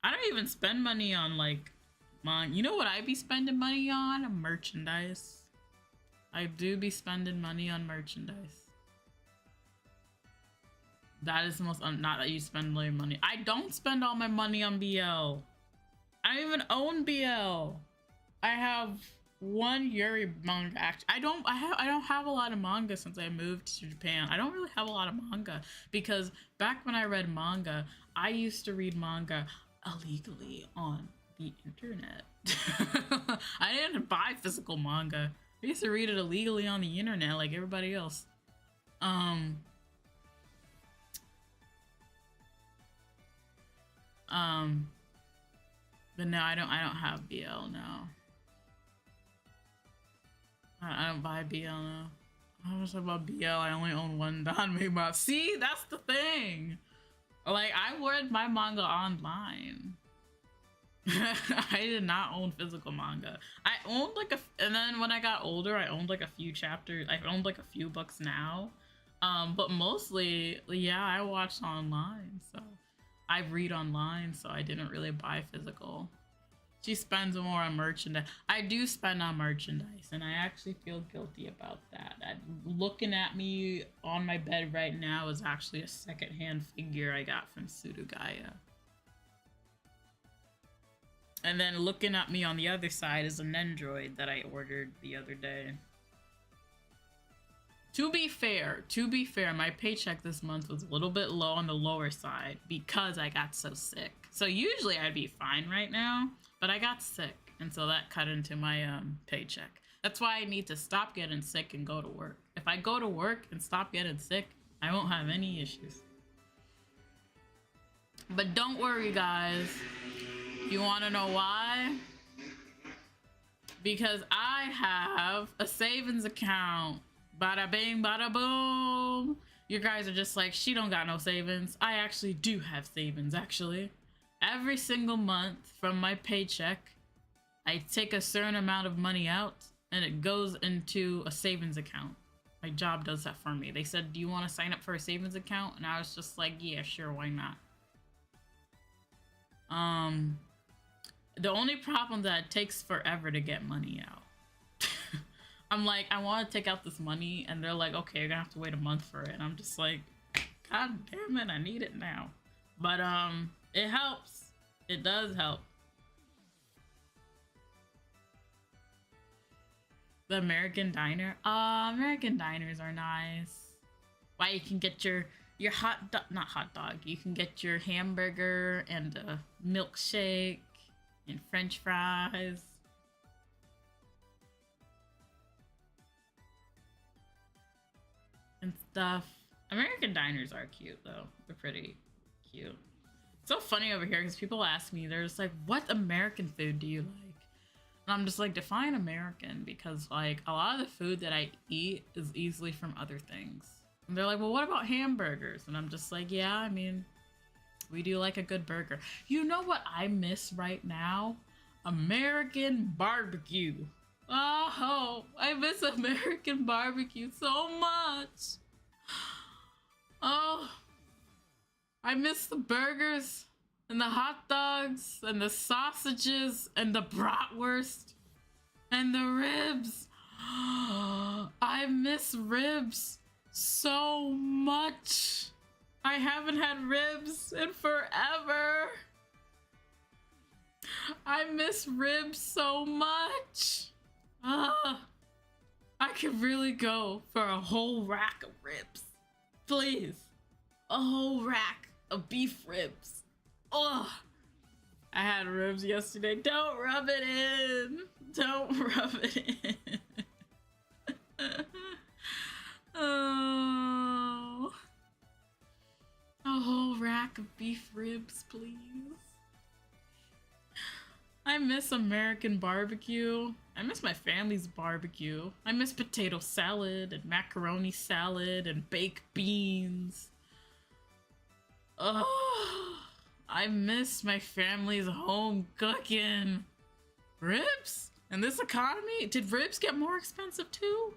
I don't even spend money on like you know what I be spending money on? Merchandise. I do be spending money on merchandise. That is the most not that you spend all your money. I don't spend all my money on BL. I don't even own BL. I have one Yuri manga. Actually, I don't have a lot of manga since I moved to Japan. I don't really have a lot of manga because back when I read manga, I used to read manga illegally on the internet. I didn't buy physical manga. I used to read it illegally on the internet like everybody else. But no, I don't have BL now. I don't buy BL now. I was about BL. I only own one Danmei manga. See, that's the thing. Like, I read my manga online. I did not own physical manga. I owned like and then when I got older, I owned like a few chapters. I owned like a few books now. But mostly, yeah, I watched online. So I read online, so I didn't really buy physical. She spends more on merchandise. I do spend on merchandise, and I actually feel guilty about that. Looking at me on my bed right now is actually a secondhand figure I got from Surugaya. And then looking at me on the other side is an Android that I ordered the other day. To be fair, my paycheck this month was a little bit low on the lower side because I got so sick. So usually I'd be fine right now, but I got sick, and so that cut into my paycheck. That's why I need to stop getting sick and go to work. If I go to work and stop getting sick, I won't have any issues. But don't worry, guys. You want to know why? Because I have a savings account. Bada bing, bada boom. You guys are just like, she don't got no savings. I actually do have savings, actually. Every single month from my paycheck, I take a certain amount of money out and it goes into a savings account. My job does that for me. They said, do you want to sign up for a savings account? And I was just like, yeah, sure, why not? The only problem that it takes forever to get money out. I'm like, I want to take out this money, and they're like, okay, you're gonna have to wait a month for it. And I'm just like, God damn it, I need it now. But it helps. It does help. The American Diner. American Diners are nice. Why, you can get your hot dog, not hot dog. You can get your hamburger and a milkshake and French fries. And stuff. American Diners are cute though. They're pretty cute. It's so funny over here because people ask me, they're just like, what American food do you like? And I'm just like, define American, because like a lot of the food that I eat is easily from other things. And they're like, well, what about hamburgers? And I'm just like, yeah, I mean, We do like a good burger. You know what I miss right now? American barbecue. Oh, I miss American barbecue so much. Oh, I miss the burgers and the hot dogs and the sausages and the bratwurst and the ribs. I miss ribs so much. I haven't had ribs in forever. I miss ribs so much. I could really go for a whole rack of ribs. Please. A whole rack of beef ribs. Ugh. I had ribs yesterday. Don't rub it in. Don't rub it in. Oh. A whole rack of beef ribs, please. I miss American barbecue. I miss my family's barbecue. I miss potato salad and macaroni salad and baked beans. Oh, I miss my family's home cooking. Ribs? In this economy? Did ribs get more expensive too?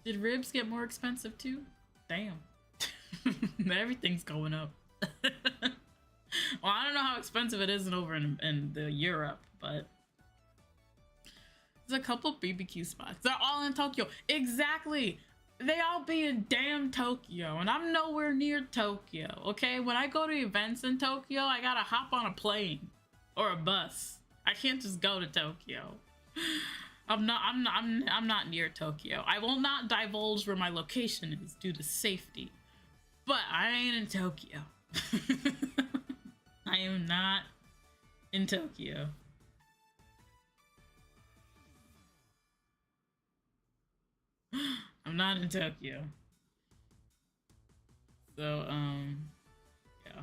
Did ribs get more expensive too? Damn. Everything's going up. Well, I don't know how expensive it is over in the Europe, but there's a couple BBQ spots. They're all in Tokyo. Exactly. They all be in damn Tokyo, and I'm nowhere near Tokyo. Okay, when I go to events in Tokyo, I gotta hop on a plane or a bus. I can't just go to Tokyo. I'm not near Tokyo. I will not divulge where my location is due to safety, but I ain't in Tokyo. I am not in Tokyo. I'm not in Tokyo. So, yeah.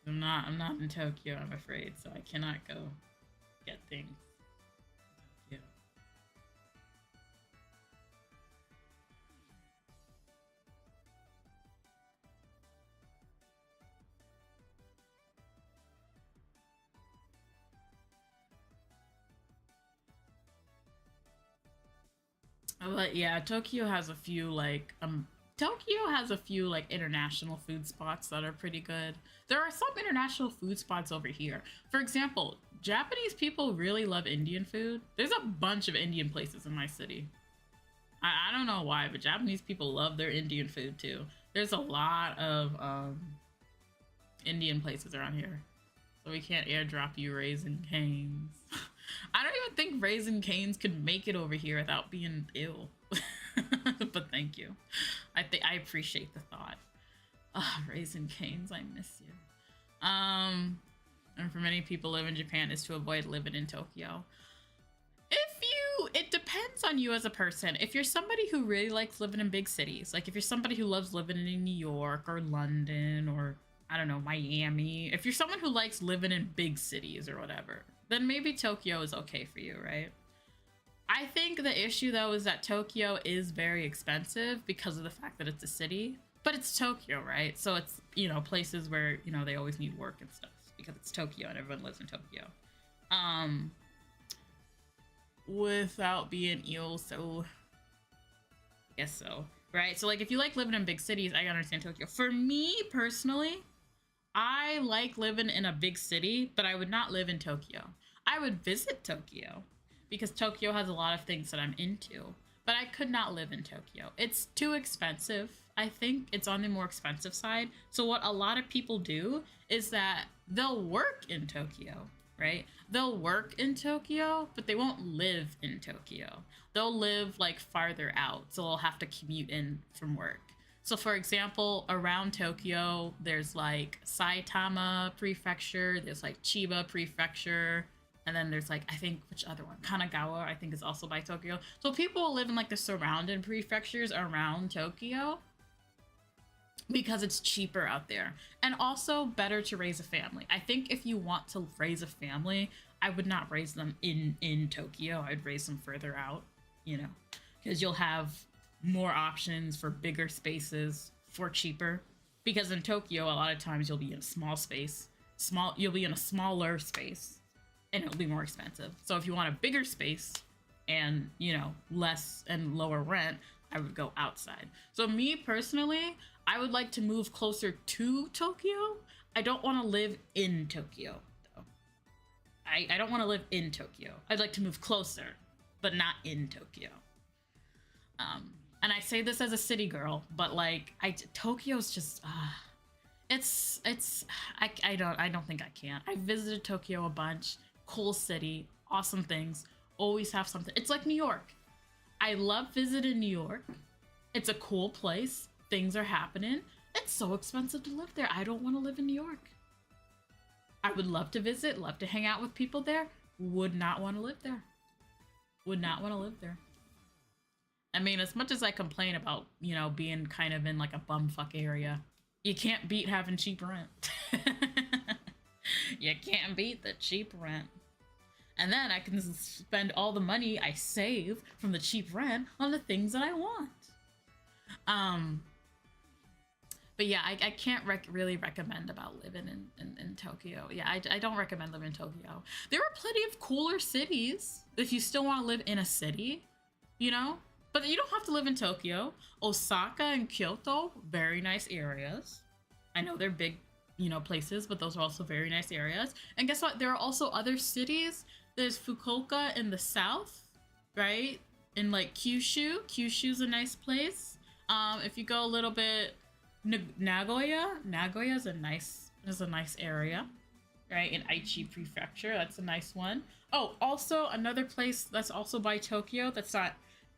I'm not in Tokyo, I'm afraid, so I cannot go get things. Yeah. But yeah, Tokyo has a few like international food spots that are pretty good. There are some international food spots over here. For example, Japanese people really love Indian food. There's a bunch of Indian places in my city. I don't know why, but Japanese people love their Indian food too. There's a lot of Indian places around here. So we can't airdrop you Raisin Canes. I don't even think Raisin Canes could make it over here without being ill. But thank you. I appreciate the thought. Raisin Canes, I miss you. And for many people live in Japan is to avoid living in Tokyo. It depends on you as a person. If you're somebody who really likes living in big cities, like if you're somebody who loves living in New York or London or I don't know, Miami. If you're someone who likes living in big cities or whatever, then maybe Tokyo is okay for you, right? I think the issue though is that Tokyo is very expensive because of the fact that it's a city, but it's Tokyo, right? So it's, you know, places where, you know, they always need work and stuff because it's Tokyo and everyone lives in Tokyo. Without being ill, so I guess so, right? So like if you like living in big cities, I understand Tokyo. For me personally, I like living in a big city, but I would not live in Tokyo. I would visit Tokyo because Tokyo has a lot of things that I'm into, but I could not live in Tokyo. It's too expensive. I think it's on the more expensive side. So what a lot of people do is that they'll work in Tokyo, right? They'll work in Tokyo, but they won't live in Tokyo. They'll live like farther out, so they'll have to commute in from work. So for example, around Tokyo, there's like Saitama Prefecture, there's like Chiba Prefecture, and then there's like, I think, which other one? Kanagawa, I think is also by Tokyo. So people live in like the surrounding prefectures around Tokyo because it's cheaper out there. And also better to raise a family. I think if you want to raise a family, I would not raise them in Tokyo. I'd raise them further out, you know, because you'll have more options for bigger spaces for cheaper Because in Tokyo, a lot of times you'll be in a small space, you'll be in a smaller space, and it'll be more expensive. So if you want a bigger space and, you know, less and lower rent, I would go outside. So me personally, I would like to move closer to Tokyo. I don't want to live in Tokyo, though. I don't want to live in Tokyo. I'd like to move closer, but not in Tokyo. And I say this as a city girl, but like, Tokyo's just, I don't think I can. I visited Tokyo a bunch. Cool city, awesome things, always have something. It's like New York. I love visiting New York. It's a cool place. Things are happening. It's so expensive to live there. I don't want to live in New York. I would love to visit, love to hang out with people there. Would not want to live there. Would not want to live there. I mean, as much as I complain about, you know, being kind of in like a bumfuck area, you can't beat having cheap rent. You can't beat the cheap rent. And then I can spend all the money I save from the cheap rent on the things that I want. But yeah, I can't really recommend about living in Tokyo. Yeah, I don't recommend living in Tokyo. There are plenty of cooler cities if you still want to live in a city, you know? But you don't have to live in Tokyo. Osaka and Kyoto, very nice areas. I know they're big, you know, places, but those are also very nice areas. And guess what? There are also other cities. There's Fukuoka in the south, right? In like Kyushu. Kyushu's a nice place. If you go a little bit, Nagoya is a nice area, right? In Aichi Prefecture, that's a nice one. Oh, also another place that's also by Tokyo, that's not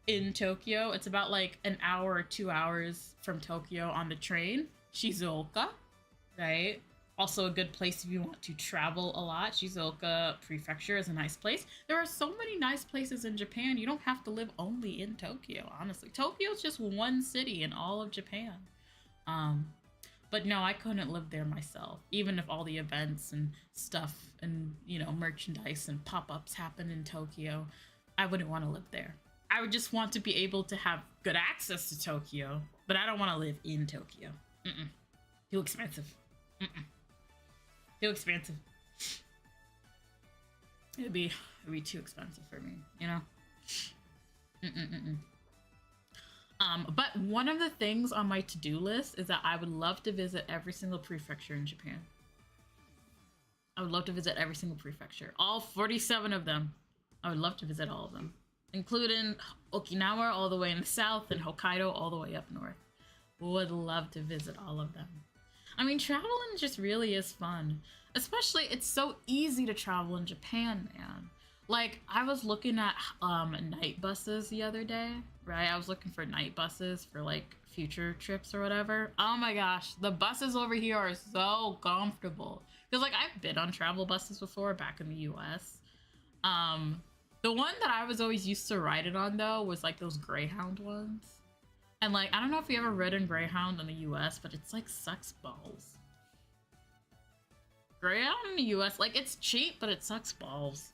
in Tokyo. It's about like an hour or 2 hours from Tokyo on the train. Shizuoka, right? Also a good place if you want to travel a lot. Shizuoka Prefecture is a nice place. There are so many nice places in Japan. You don't have to live only in Tokyo, honestly. Tokyo's just one city in all of Japan. But no, I couldn't live there myself. Even if all the events and stuff and, you know, merchandise and pop-ups happen in Tokyo, I wouldn't want to live there. I would just want to be able to have good access to Tokyo, but I don't want to live in Tokyo. Too expensive. Too expensive. It'd be too expensive for me, you know? But one of the things on my to-do list is that I would love to visit every single prefecture in Japan. I would love to visit every single prefecture. All 47 of them. I would love to visit all of them. Including Okinawa all the way in the south and Hokkaido all the way up north. Would love to visit all of them. I mean, traveling just really is fun. Especially, it's so easy to travel in Japan, man. Like, I was looking at night buses the other day, right? I was looking for night buses for, like, future trips or whatever. Oh my gosh, the buses over here are so comfortable. Because, like, I've been on travel buses before back in the US. The one that I was always used to ride it on, though, was, like, those Greyhound ones. And, like, I don't know if you ever ridden Greyhound in the US, but it's, like, sucks balls. Greyhound in the US, like, it's cheap, but it sucks balls.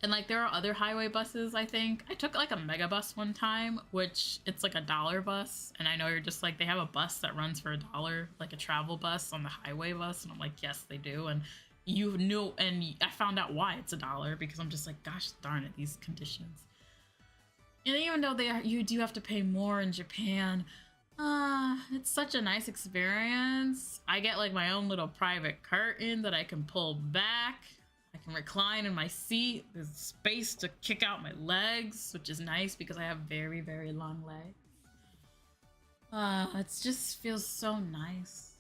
And, like, there are other highway buses, I think. I took, like, a mega bus one time, which it's, like, $1 bus. And I know you're just, like, they have a bus that runs for $1, like a travel bus on the highway bus. And I'm like, yes, they do. And you knew, and I found out why it's $1, because I'm just like, gosh darn it, these conditions. And even though you do have to pay more in Japan, it's such a nice experience. I get like my own little private curtain that I can pull back. I can recline in my seat. There's space to kick out my legs, which is nice because I have very, very long legs. It just feels so nice.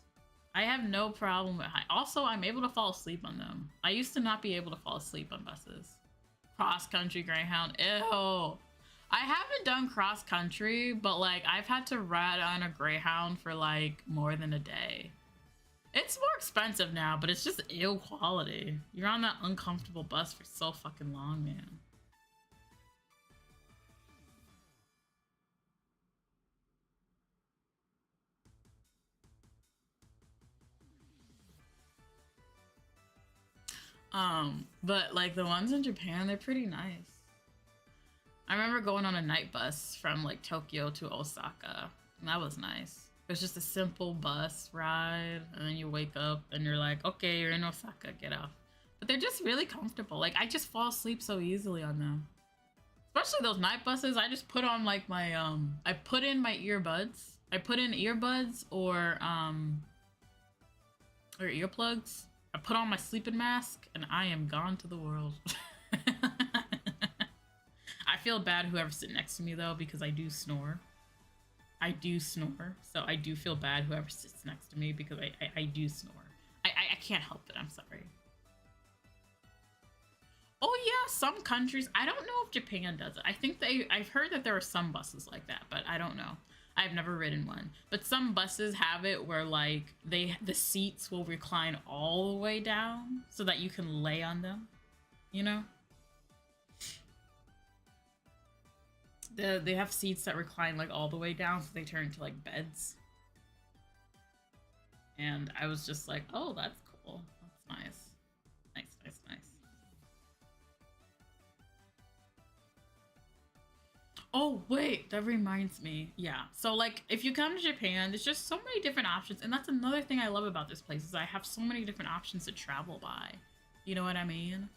I have no problem with also, I'm able to fall asleep on them. I used to not be able to fall asleep on buses. Cross-country Greyhound, ew. I haven't done cross-country, but like I've had to ride on a Greyhound for like more than a day. It's more expensive now, but it's just ill quality. You're on that uncomfortable bus for so fucking long, man. But like the ones in Japan, they're pretty nice. I remember going on a night bus from like Tokyo to Osaka, and that was nice. It's just a simple bus ride, and then you wake up and you're like, okay, you're in Osaka, get off. But they're just really comfortable. Like, I just fall asleep so easily on them. Especially those night buses. I just put on like my I put in my earbuds. I put in earbuds or earplugs. I put on my sleeping mask and I am gone to the world. I feel bad whoever's sitting next to me though, because I do snore. I do snore, so I do feel bad whoever sits next to me because I do snore. I can't help it, I'm sorry. Oh yeah, some countries, I don't know if Japan does it. I think I've heard that there are some buses like that, but I don't know. I've never ridden one. But some buses have it where like the seats will recline all the way down so that you can lay on them, you know? They have seats that recline like all the way down so they turn into like beds. And I was just like, oh, that's cool. That's nice. Nice. Oh, wait, that reminds me. Yeah. So, like, if you come to Japan, there's just so many different options. And that's another thing I love about this place is I have so many different options to travel by. You know what I mean?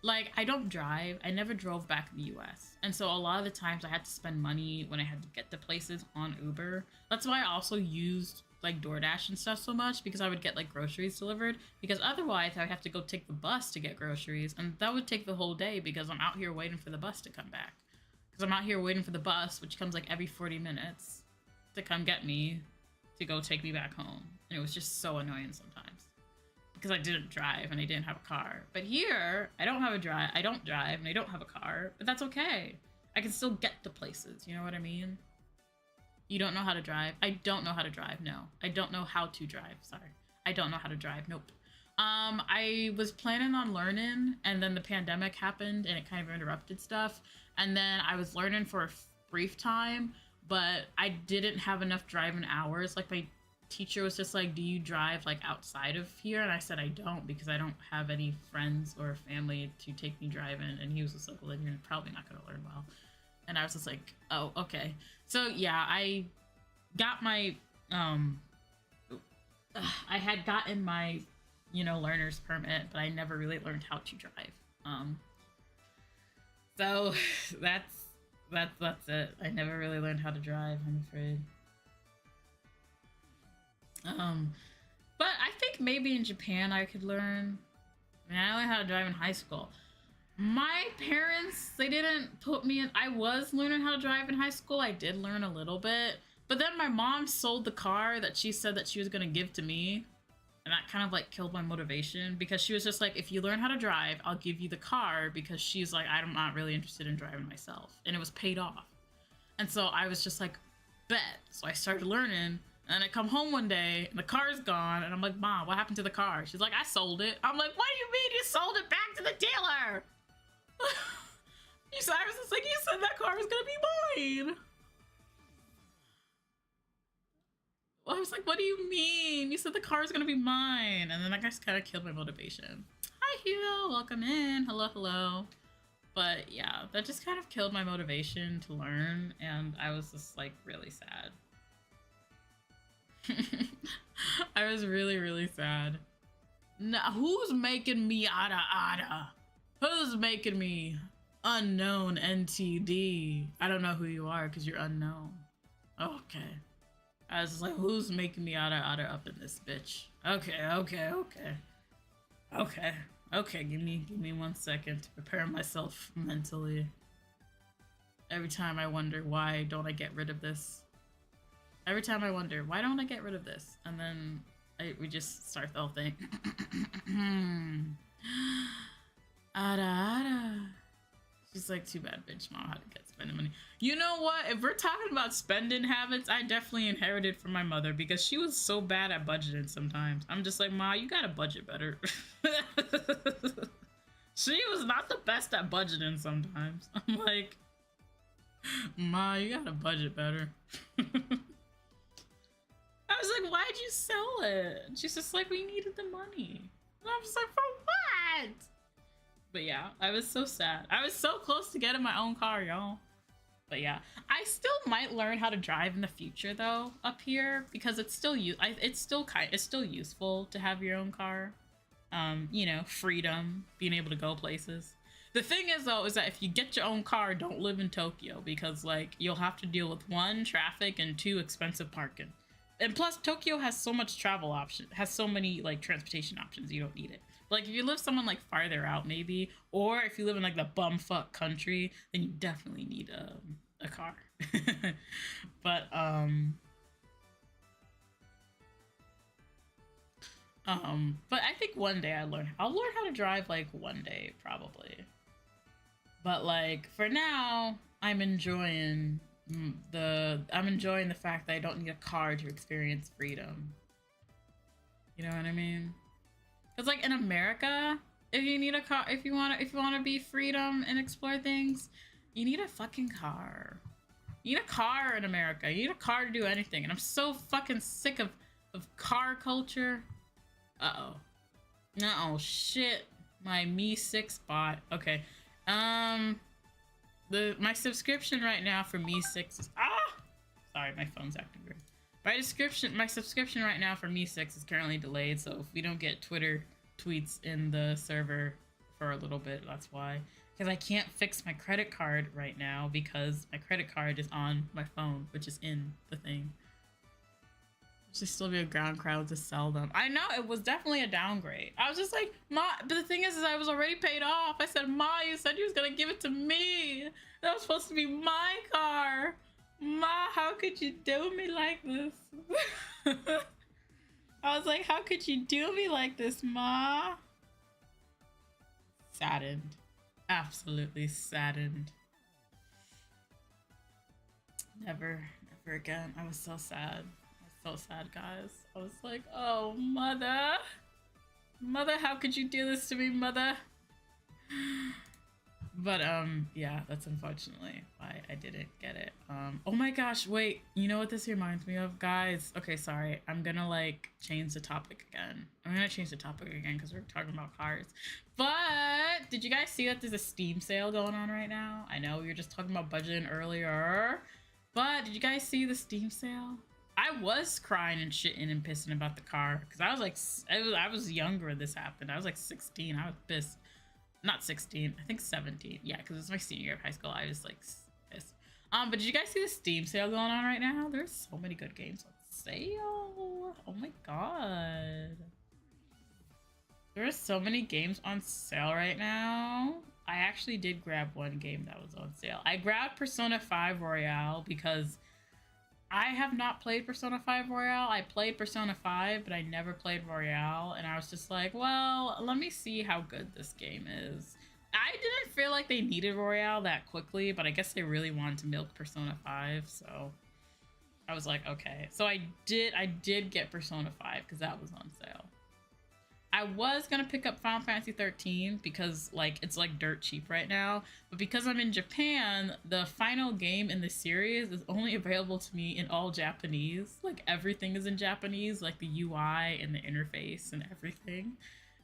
Like, I don't drive. I never drove back in the US. And so a lot of the times I had to spend money when I had to get to places on Uber. That's why I also used, like, DoorDash and stuff so much, because I would get, like, groceries delivered. Because otherwise, I would have to go take the bus to get groceries. And that would take the whole day because I'm out here waiting for the bus to come back. Because I'm out here waiting for the bus, which comes like every 40 minutes, to come get me, to go take me back home. And it was just so annoying sometimes. Because I didn't drive and I didn't have a car. But here, I don't drive and I don't have a car, but that's okay. I can still get to places, you know what I mean? You don't know how to drive? I don't know how to drive, no. I don't know how to drive, sorry. I don't know how to drive, nope. I was planning on learning, and then the pandemic happened and it kind of interrupted stuff. And then I was learning for a brief time, but I didn't have enough driving hours. Like, my teacher was just like, do you drive like outside of here? And I said I don't, because I don't have any friends or family to take me driving. And he was just like, well, then you're probably not going to learn well. And I was just like, oh, okay. So yeah, I got my I had gotten my, you know, learner's permit, but I never really learned how to drive. So that's it. I never really learned how to drive, I'm afraid. But I think maybe in Japan I could learn. I mean, I learned how to drive in high school. My parents, they didn't put me in. I was learning how to drive in high school. I did learn a little bit. But then my mom sold the car that she said that she was going to give to me. And that kind of like killed my motivation, because she was just like, if you learn how to drive, I'll give you the car, because she's like, I'm not really interested in driving myself. And it was paid off. And so I was just like, bet. So I started learning. And I come home one day and the car's gone. And I'm like, Mom, what happened to the car? She's like, I sold it. I'm like, what do you mean you sold it back to the dealer? I was just like, you said that car was going to be mine. I was like, what do you mean? You said the car is gonna be mine. And then that just kind of killed my motivation. Hi, Hugo. Welcome in. Hello. But yeah, that just kind of killed my motivation to learn. And I was just like really sad. I was really sad. Now, who's making me Ada? Who's making me unknown NTD? I don't know who you are because you're unknown. Okay. I was just like, who's making me Ada up in this bitch? Okay. Give me 1 second to prepare myself mentally. Every time I wonder, why don't I get rid of this? Every time I wonder, why don't I get rid of this? And then we just start the whole thing. Ada. She's like, too bad, bitch, mom, how to get spending money. You know what? If we're talking about spending habits, I definitely inherited from my mother, because she was so bad at budgeting sometimes. I'm just like, Ma, you gotta budget better. She was not the best at budgeting sometimes. I'm like, Ma, you gotta budget better. I was like, why'd you sell it? And she's just like, we needed the money. And I was like, for what? But yeah, I was so sad. I was so close to getting my own car, y'all. But yeah, I still might learn how to drive in the future though up here because it's still it's still useful to have your own car. You know, freedom, being able to go places. The thing is though is that if you get your own car, don't live in Tokyo because like you'll have to deal with one, traffic, and two, expensive parking. And plus Tokyo has so much travel option, has so many like transportation options, you don't need it. Like if you live someone like farther out maybe, or if you live in like the bumfuck country, then you definitely need a car. But but I think one day I'll learn how to drive, like one day probably. But like for now, I'm enjoying the fact that I don't need a car to experience freedom. You know what I mean? Cuz like in America, if you need a car, if you want to be freedom and explore things, you need a fucking car. You need a car in America. You need a car to do anything. And I'm so fucking sick of car culture. Uh-oh. Uh-oh, shit. My Mi 6 bot. Okay. My subscription right now for Mi 6 is sorry, my phone's acting weird. My subscription right now for Mi 6 is currently delayed, so if we don't get Twitter tweets in the server for a little bit, that's why. Because I can't fix my credit card right now because my credit card is on my phone, which is in the thing. Should still be a ground crowd to sell them. I know, it was definitely a downgrade. I was just like, Ma, but the thing is I was already paid off. I said, Ma, you said you was gonna give it to me. That was supposed to be my car. Ma, how could you do me like this? I was like, how could you do me like this, Ma? Saddened. Absolutely saddened. Never again. I was so sad. So sad, guys. I was like, oh, mother, how could you do this to me, mother? But yeah, that's unfortunately why I didn't get it. Oh my gosh, wait, you know what this reminds me of, guys? Okay, sorry, I'm gonna like change the topic again. Because we're talking about cars. But did you guys see that there's a Steam sale going on right now? I know we were just talking about budgeting earlier, but did you guys see the Steam sale? I was crying and shitting and pissing about the car because I was like, I was younger when this happened. I was like 16. I was pissed. Not 16. I think 17. Yeah, because it's my senior year of high school. I was like pissed. But did you guys see the Steam sale going on right now? There's so many good games on sale. Oh my god. There are so many games on sale right now. I actually did grab one game that was on sale. I grabbed Persona 5 Royale because I have not played Persona 5 Royale. I played Persona 5, but I never played Royale, and I was just like, well, let me see how good this game is. I didn't feel like they needed Royale that quickly, but I guess they really wanted to milk Persona 5, so I was like, okay. So I did get Persona 5 because that was on sale. I was gonna pick up Final Fantasy 13 because like it's like dirt cheap right now, but because I'm in Japan, the final game in the series is only available to me in all Japanese. Like everything is in Japanese, like the UI and the interface and everything.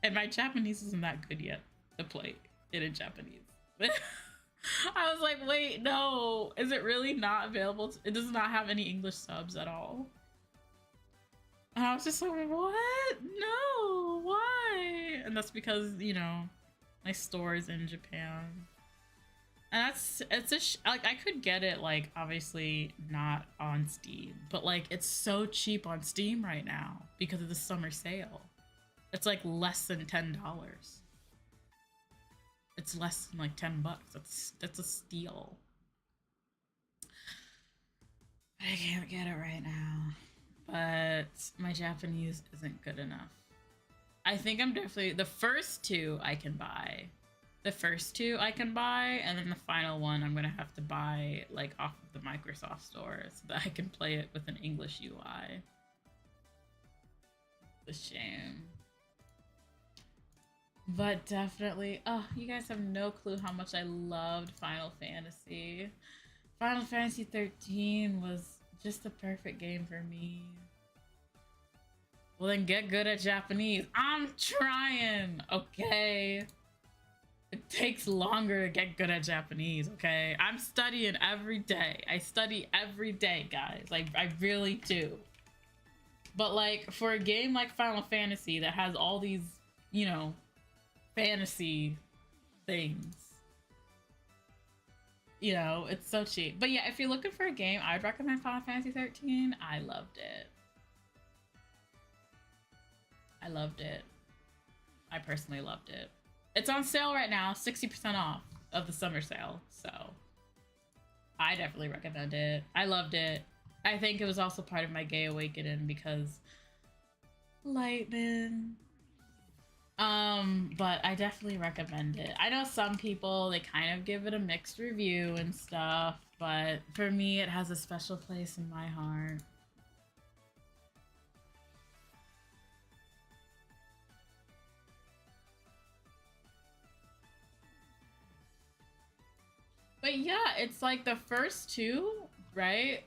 And my Japanese isn't that good yet to play it in Japanese. I was like, wait, no, is it really not available? It does not have any English subs at all. And I was just like, what? No, why? And that's because, you know, my store is in Japan. And like, I could get it, like, obviously not on Steam, but like, it's so cheap on Steam right now because of the summer sale. It's like less than $10. It's less than like $10. That's a steal. But I can't get it right now. But my Japanese isn't good enough. I think I'm definitely the first two I can buy. And then the final one I'm gonna have to buy like off of the Microsoft store so that I can play it with an English UI. It's a shame. But definitely, oh, you guys have no clue how much I loved Final Fantasy. Final Fantasy 13 was just the perfect game for me. Well then get good at Japanese. I'm trying, okay? It takes longer to get good at Japanese, okay? I'm studying every day. I study every day, guys. I really do. But like for a game like Final Fantasy that has all these, you know, fantasy things, you know, it's so cheap. But yeah, if you're looking for a game, I'd recommend Final Fantasy 13. I loved it. I loved it. I personally loved it. It's on sale right now, 60% off of the summer sale. So I definitely recommend it. I loved it. I think it was also part of my gay awakening because lightning. But I definitely recommend it. I know some people, they kind of give it a mixed review and stuff, but for me, it has a special place in my heart. But yeah, it's like the first two, right?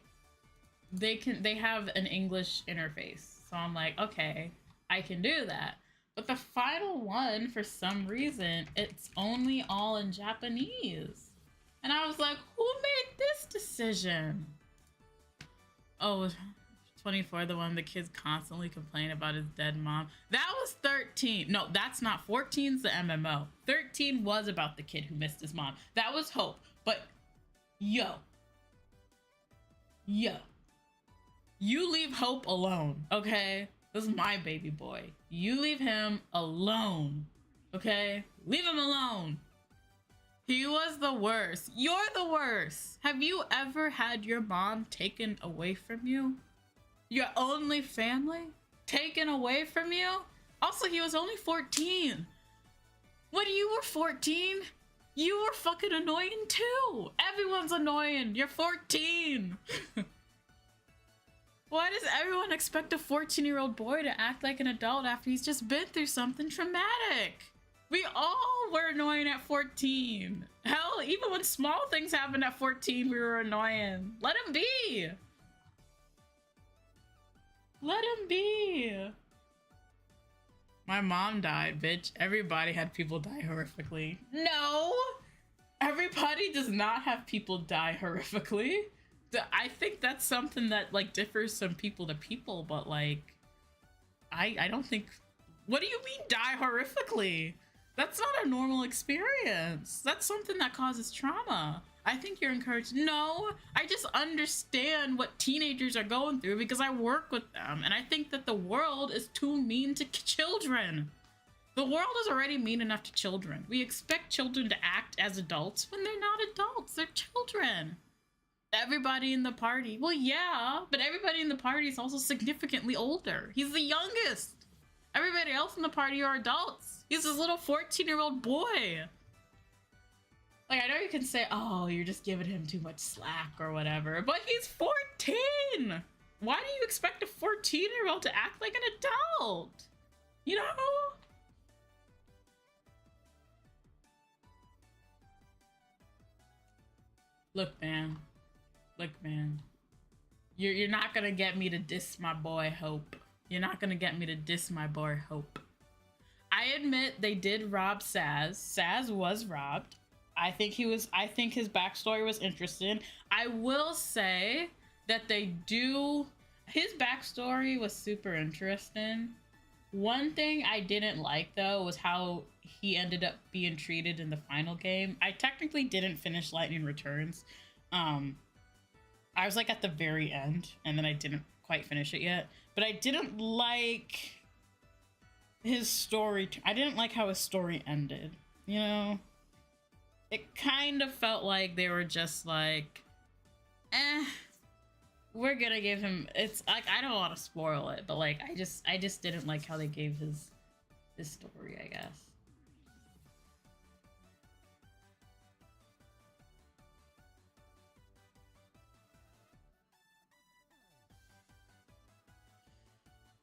They have an English interface. So I'm like, okay, I can do that. But the final one, for some reason, it's only all in Japanese. And I was like, who made this decision? Oh, 24, the one the kids constantly complain about his dead mom. That was 13. No, that's not. 14's the MMO. 13 was about the kid who missed his mom. That was Hope. But yo, you leave Hope alone, okay? This is my baby boy. You leave him alone, okay? Leave him alone. He was the worst. You're the worst. Have you ever had your mom taken away from you? Your only family taken away from you? Also, he was only 14. When you were 14, you were fucking annoying too. Everyone's annoying. You're 14. Why does everyone expect a 14-year-old boy to act like an adult after he's just been through something traumatic? We all were annoying at 14. Hell, even when small things happened at 14, we were annoying. Let him be. Let him be. My mom died, bitch. Everybody had people die horrifically. No! Everybody does not have people die horrifically. I think that's something that like differs from people to people, but like I don't think. What do you mean die horrifically? That's not a normal experience. That's something that causes trauma. I think you're encouraged. No, I just understand what teenagers are going through because I work with them, and I think that the world is too mean to children. The world is already mean enough to children. We expect children to act as adults when they're not adults. They're children. Everybody in the party. Well, yeah, but everybody in the party is also significantly older. He's the youngest. Everybody else in the party are adults. He's this little 14-year-old boy. Like, I know you can say, oh, you're just giving him too much slack or whatever, but he's 14. Why do you expect a 14-year-old to act like an adult? You know? Look, man. Look, man. You're not gonna get me to diss my boy Hope. You're not gonna get me to diss my boy Hope. I admit they did rob Saz. Saz was robbed. I think his backstory was interesting. I will say that his backstory was super interesting. One thing I didn't like though was how he ended up being treated in the final game. I technically didn't finish Lightning Returns. I was like at the very end and then I didn't quite finish it yet, but I didn't like his story. I didn't like how his story ended, you know? It kind of felt like they were just like, we're gonna give him, it's like, I don't want to spoil it, but like, I just didn't like how they gave his story, I guess.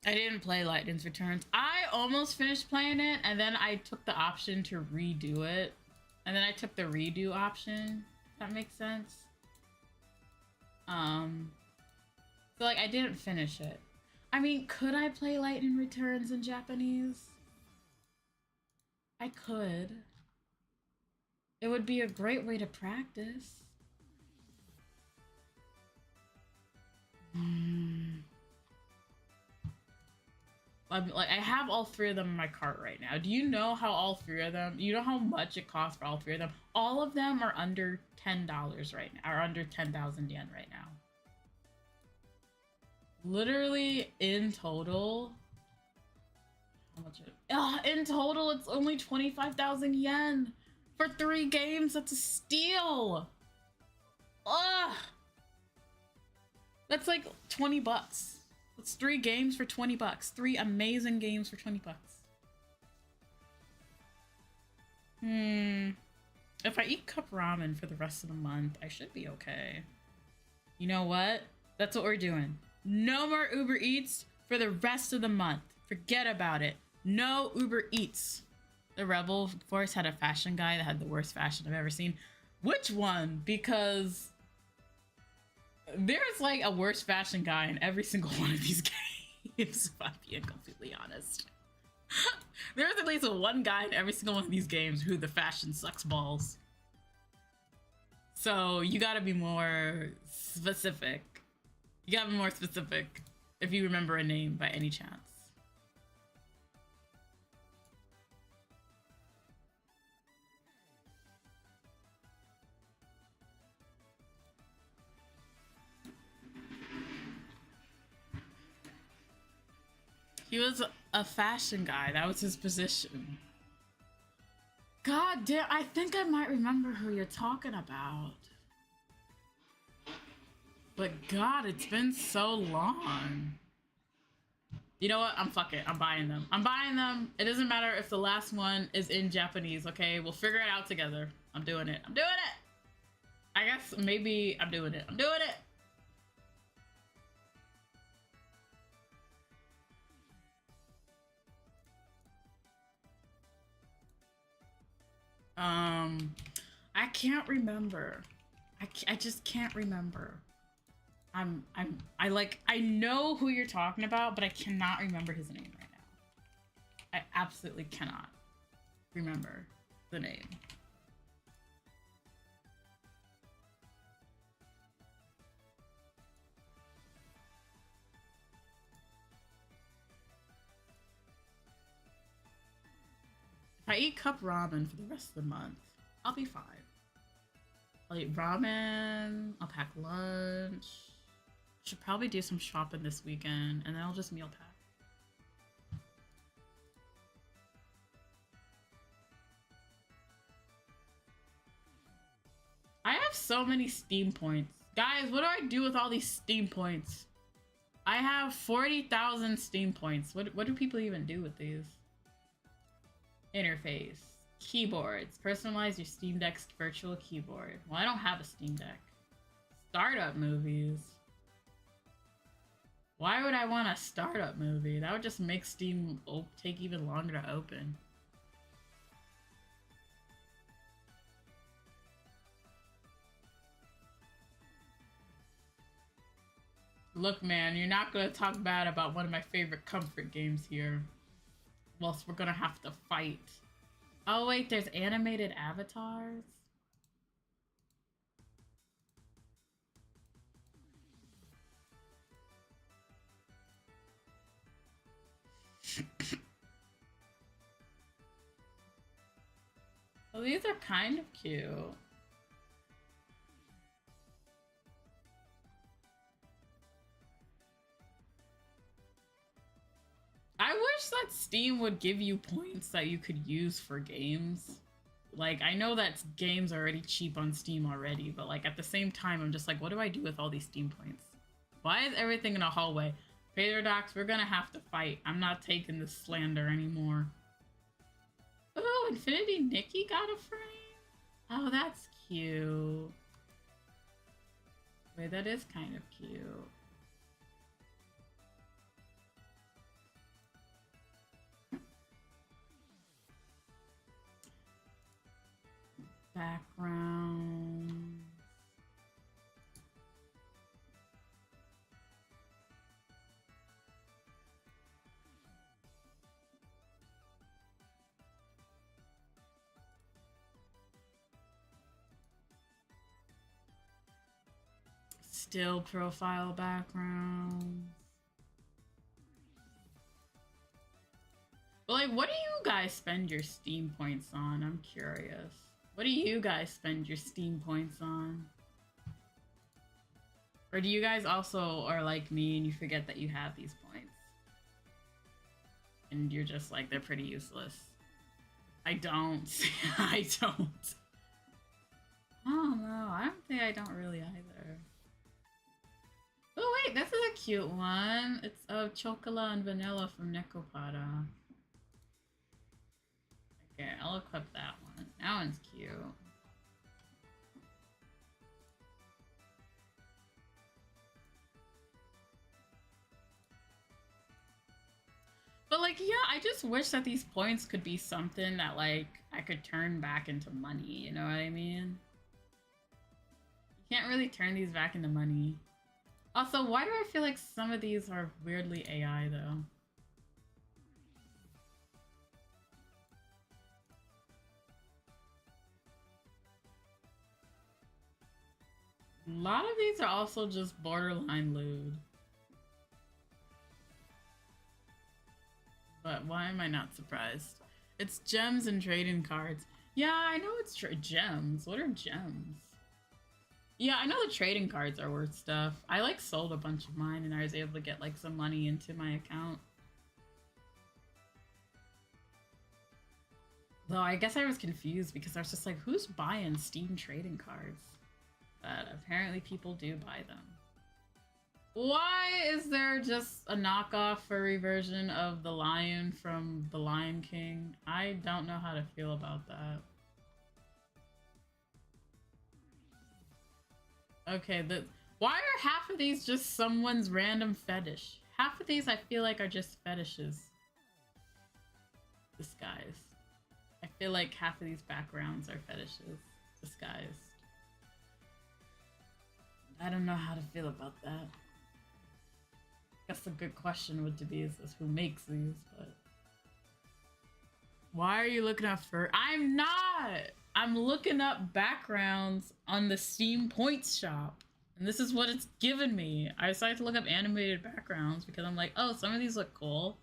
I didn't play Lightning's Returns. I almost finished playing it, and then I took the option to redo it. And then I took the redo option, if that makes sense. So like I didn't finish it. I mean, could I play Lightning Returns in Japanese? I could. It would be a great way to practice. Like, I have all three of them in my cart right now. Do you know how all three of them? You know how much it costs for all three of them? All of them are under $10 right now. Are under 10,000 yen right now. Literally, in total. How much? In total, it's only 25,000 yen for 3 games. That's a steal. Ugh. That's like 20 bucks. That's 3 games for 20 bucks. 3 amazing games for 20 bucks. If I eat cup ramen for the rest of the month, I should be okay. You know what? That's what we're doing. No more Uber Eats for the rest of the month. Forget about it. No Uber Eats. The Rebel Force had a fashion guy that had the worst fashion I've ever seen. Which one? Because there's like a worse fashion guy in every single one of these games, if I'm being completely honest. There's at least one guy in every single one of these games who the fashion sucks balls. So you gotta be more specific. You gotta be more specific if you remember a name by any chance. He was a fashion guy. That was his position. God damn, I think I might remember who you're talking about. But God, it's been so long. You know what? I'm buying them. I'm buying them. It doesn't matter if the last one is in Japanese, okay? We'll figure it out together. I'm doing it. I'm doing it! I guess maybe I'm doing it. I'm doing it! I can't remember. I just can't remember. I know who you're talking about, but I cannot remember his name right now. I absolutely cannot remember the name. If I eat cup ramen for the rest of the month, I'll be fine. I'll eat ramen, I'll pack lunch. Should probably do some shopping this weekend, and then I'll just meal pack. I have so many Steam points. Guys, what do I do with all these Steam points? I have 40,000 Steam points. What do people even do with these? Interface. Keyboards. Personalize your Steam Deck's virtual keyboard. Well, I don't have a Steam Deck. Startup movies. Why would I want a startup movie? That would just make Steam take even longer to open. Look, man, you're not gonna talk bad about one of my favorite comfort games here. Well, we're gonna have to fight. Oh wait, there's animated avatars? Well, these are kind of cute. I wish that Steam would give you points that you could use for games. Like, I know that games are already cheap on Steam already, but like at the same time, I'm just like, what do I do with all these Steam points? Why is everything in a hallway? Paradox, we're gonna have to fight. I'm not taking this slander anymore. Oh, Infinity Nikki got a frame? Oh, that's cute. Wait, that is kind of cute. Background. still profile backgrounds. But like, what do you guys spend your Steam points on? I'm curious. What do you guys spend your Steam points on? Or do you guys also are like me and you forget that you have these points? And you're just like, they're pretty useless. I don't. I don't. Oh no, I don't think I don't really either. Oh wait, this is a cute one. It's chocolate and vanilla from Nekopada. Okay, I'll equip that one. That one's cute. But like, yeah, I just wish that these points could be something that like I could turn back into money, you know what I mean? You can't really turn these back into money. Also, why do I feel like some of these are weirdly AI though? A lot of these are also just borderline lewd. But why am I not surprised? It's gems and trading cards. Yeah, I know it's gems. What are gems? Yeah, I know the trading cards are worth stuff. I like sold a bunch of mine and I was able to get like some money into my account. Though I guess I was confused because I was just like, who's buying Steam trading cards? But apparently people do buy them. Why is there just a knockoff furry version of the lion from The Lion King? I don't know how to feel about that. Okay, why are half of these just someone's random fetish? Half of these I feel like are just fetishes disguised. I feel like half of these backgrounds are fetishes disguised. I don't know how to feel about that. I guess the good question would be is who makes these, but why are you looking up for? I'm not! I'm looking up backgrounds on the Steam Points shop. And this is what it's given me. I decided to look up animated backgrounds because I'm like, oh, some of these look cool.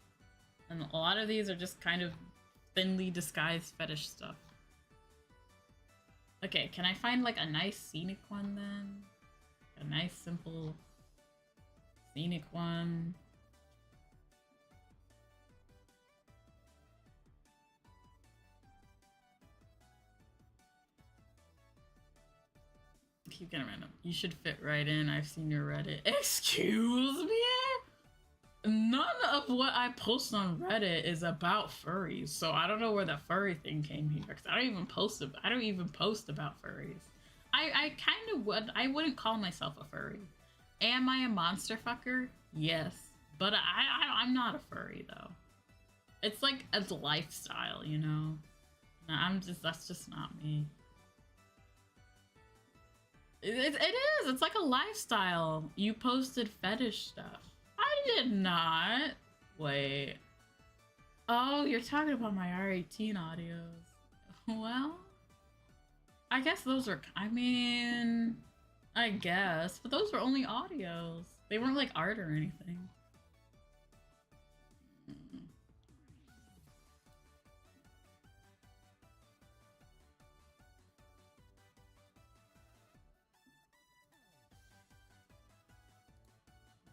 And a lot of these are just kind of thinly disguised fetish stuff. Okay, can I find like a nice scenic one then? A nice simple scenic one. Keep getting random. You should fit right in. I've seen your Reddit. Excuse me? None of what I post on Reddit is about furries, so I don't know where the furry thing came here. Because I don't even post about furries. I kind of would. I wouldn't call myself a furry. Am I a monster fucker? Yes. But I'm not a furry, though. It's like a lifestyle, you know? That's just not me. It is! It's like a lifestyle. You posted fetish stuff. I did not. Wait. Oh, you're talking about my R18 audios. Well, I guess those are, I mean, I guess, but those were only audios. They weren't like art or anything.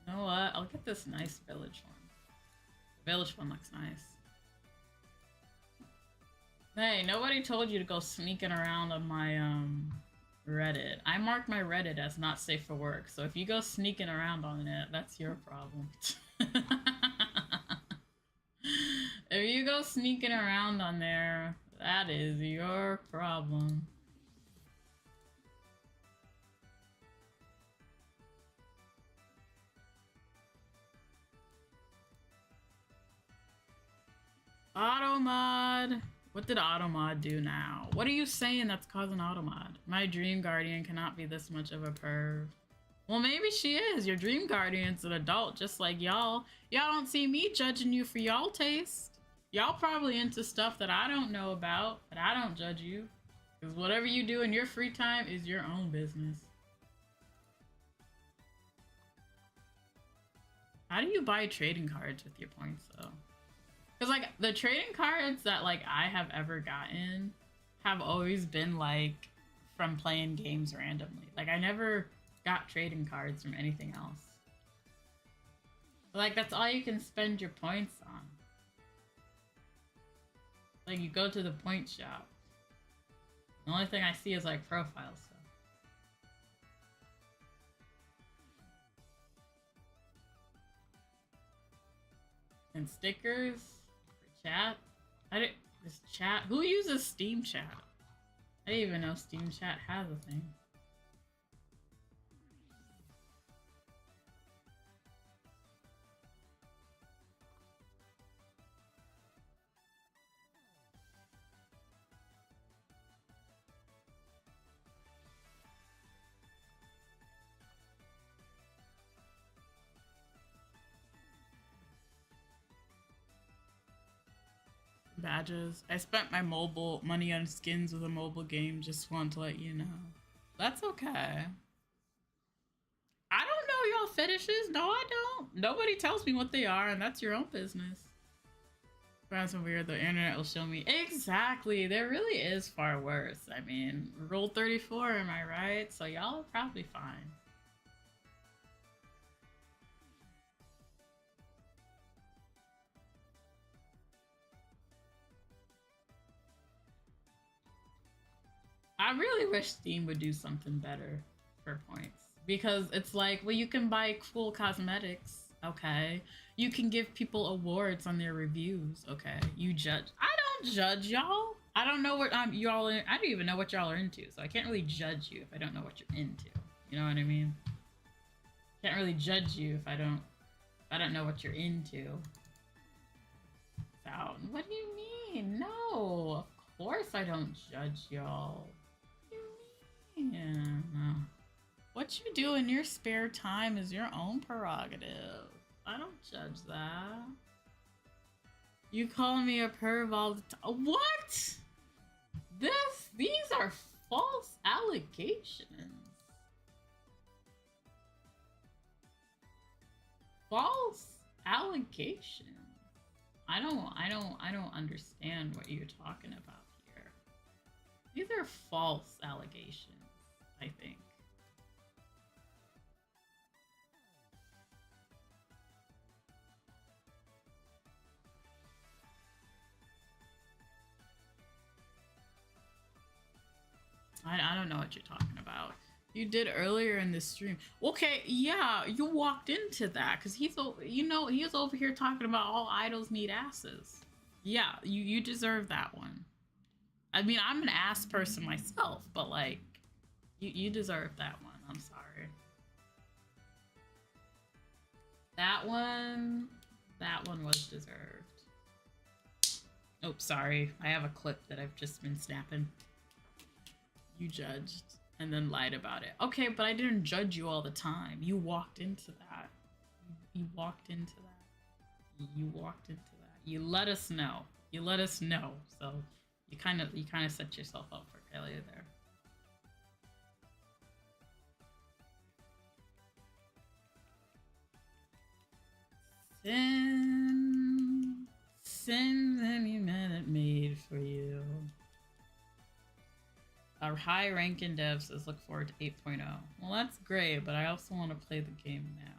You know what? I'll get this nice village one. The village one looks nice. Hey, nobody told you to go sneaking around on my Reddit. I marked my Reddit as not safe for work, so if you go sneaking around on it, that's your problem. If you go sneaking around on there, that is your problem. Automod! What did Automod do now? What are you saying that's causing Automod? My dream guardian cannot be this much of a perv. Well, maybe she is. Your dream guardian's an adult just like y'all. Y'all don't see me judging you for y'all taste. Y'all probably into stuff that I don't know about, but I don't judge you. Because whatever you do in your free time is your own business. How do you buy trading cards with your points though? Because like the trading cards that like I have ever gotten have always been like from playing games randomly. Like I never got trading cards from anything else. Like that's all you can spend your points on. Like you go to the point shop. The only thing I see is like profile stuff. And stickers for chat. This chat. Who uses Steam Chat? I didn't even know Steam Chat has a thing. Badges. I spent my mobile money on skins with a mobile game. Just want to let you know. That's okay. I don't know y'all fetishes. No, I don't. Nobody tells me what they are, and that's your own business. Find some weird, the internet will show me. Exactly. There really is far worse. I mean, Rule 34, am I right? So y'all are probably fine. I really wish Steam would do something better for points. Because it's like, well, you can buy cool cosmetics, okay? You can give people awards on their reviews, okay? You judge. I don't judge y'all. I don't know what y'all in. I don't even know what y'all are into, so I can't really judge you if I don't know what you're into. You know what I mean? Can't really judge you if I don't know what you're into. So, what do you mean? No, of course I don't judge y'all. Yeah, no. What you do in your spare time is your own prerogative. I don't judge that. You call me a perv all the time. What? These are false allegations. False allegations. I don't understand what you're talking about here. These are false allegations, I think. I don't know what you're talking about. You did earlier in this stream. Okay, yeah, you walked into that because he was over here talking about all idols need asses. Yeah, you deserve that one. I mean, I'm an ass person myself, but like, you deserve that one. I'm sorry. That one was deserved. Oh, sorry. I have a clip that I've just been snapping. You judged and then lied about it. Okay, but I didn't judge you all the time. You walked into that. You walked into that. You walked into that. You let us know. You let us know. So you kind of set yourself up for failure there. Sins any minute made for you. Our high-ranking dev says look forward to 8.0. Well, that's great, but I also want to play the game now.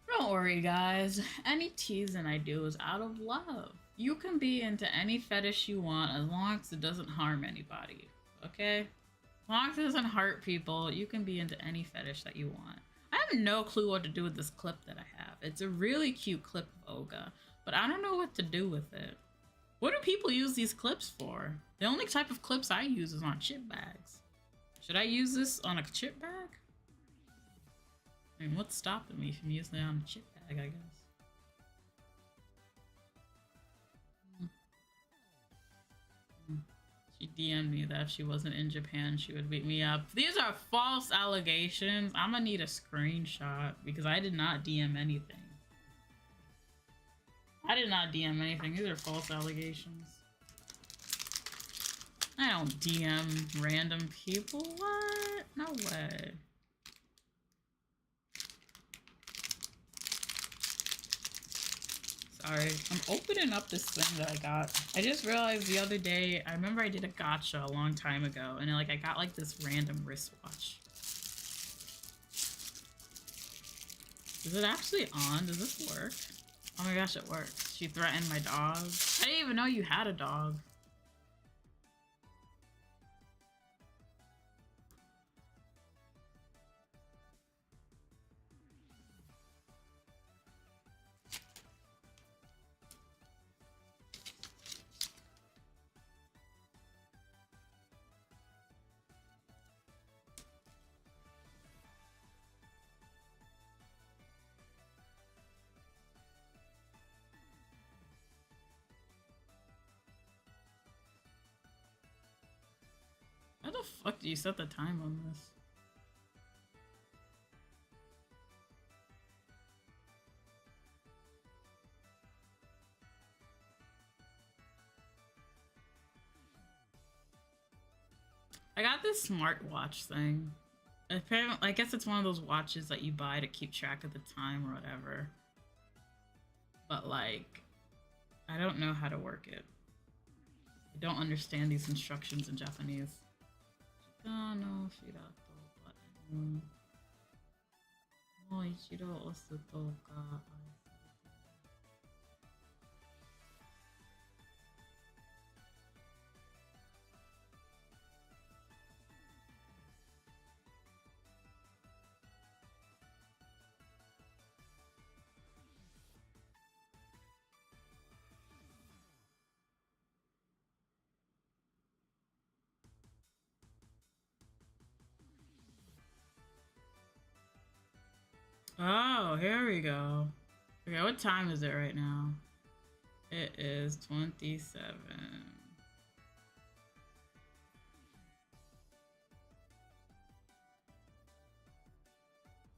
Don't worry, guys. Any teasing I do is out of love. You can be into any fetish you want as long as it doesn't harm anybody, okay? As long as it doesn't hurt people, you can be into any fetish that you want. I have no clue what to do with this clip that I have. It's a really cute clip of Olga, but I don't know what to do with it. What do people use these clips for? The only type of clips I use is on chip bags. Should I use this on a chip bag? I mean, what's stopping me from using it on a chip bag, I guess? She DM'd me that if she wasn't in Japan, she would beat me up. These are false allegations. I'm gonna need a screenshot because I did not DM anything. I did not DM anything. These are false allegations. I don't DM random people. What? No way. Sorry, I'm opening up this thing that I got. I just realized the other day, I remember I did a gacha a long time ago, and like I got like this random wristwatch. Is it actually on? Does this work? Oh my gosh, it works. She threatened my dog. I didn't even know you had a dog. How the fuck do you set the time on this? I got this smartwatch thing. Apparently, I guess it's one of those watches that you buy to keep track of the time or whatever. But like, I don't know how to work it. I don't understand these instructions in Japanese. Oh, here we go. Okay, what time is it right now? It is 27.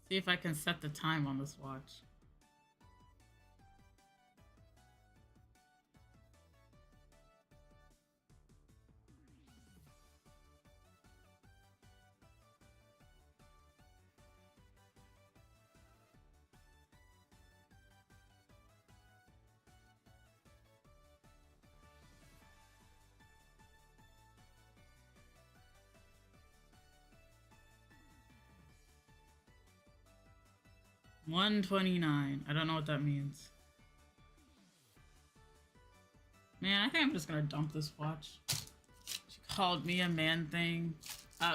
See if I can set the time on this watch. $129. I don't know what that means. Man, I think I'm just gonna dump this watch. She called me a man thing.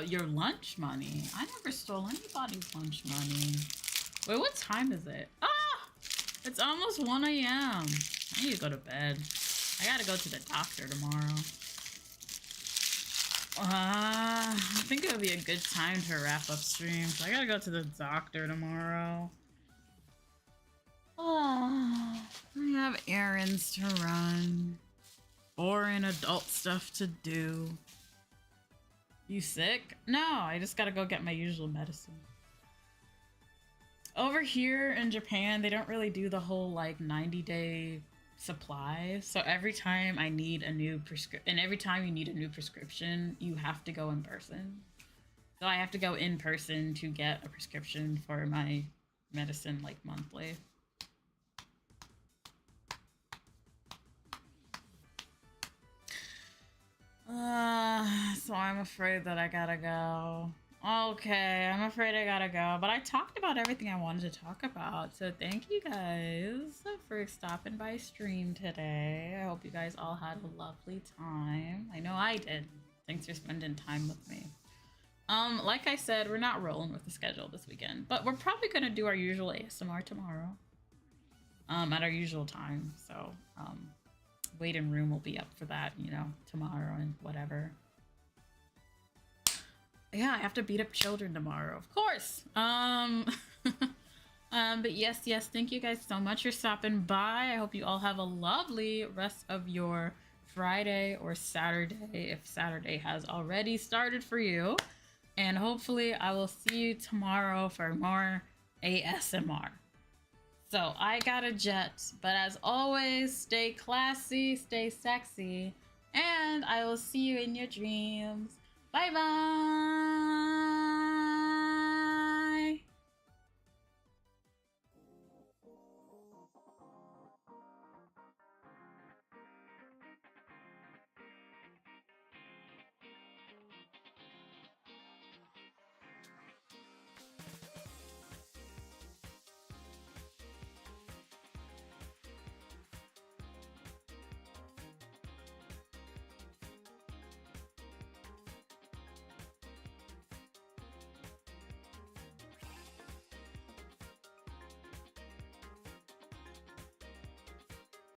Your lunch money? I never stole anybody's lunch money. Wait, what time is it? Ah! It's almost 1 a.m. I need to go to bed. I gotta go to the doctor tomorrow. I think it would be a good time to wrap up streams. I gotta go to the doctor tomorrow. Oh, I have errands to run. Boring adult stuff to do. You sick? No, I just gotta go get my usual medicine. Over here in Japan, they don't really do the whole like 90-day supply. So every time I need a new prescription, and every time you need a new prescription, you have to go in person. So I have to go in person to get a prescription for my medicine like monthly. So I'm afraid that I gotta go. Okay, I'm afraid I gotta go. But I talked about everything I wanted to talk about. So thank you guys for stopping by stream today. I hope you guys all had a lovely time. I know I did. Thanks for spending time with me. Like I said, we're not rolling with the schedule this weekend, but we're probably gonna do our usual ASMR tomorrow. At our usual time. So, waiting room will be up for that, you know, tomorrow and whatever. Yeah, I have to beat up children tomorrow, of course. But yes, thank you guys so much for stopping by. I hope you all have a lovely rest of your Friday or Saturday, if Saturday has already started for you. And hopefully I will see you tomorrow for more ASMR. So I got a jet, but as always, stay classy, stay sexy, and I will see you in your dreams. Bye bye.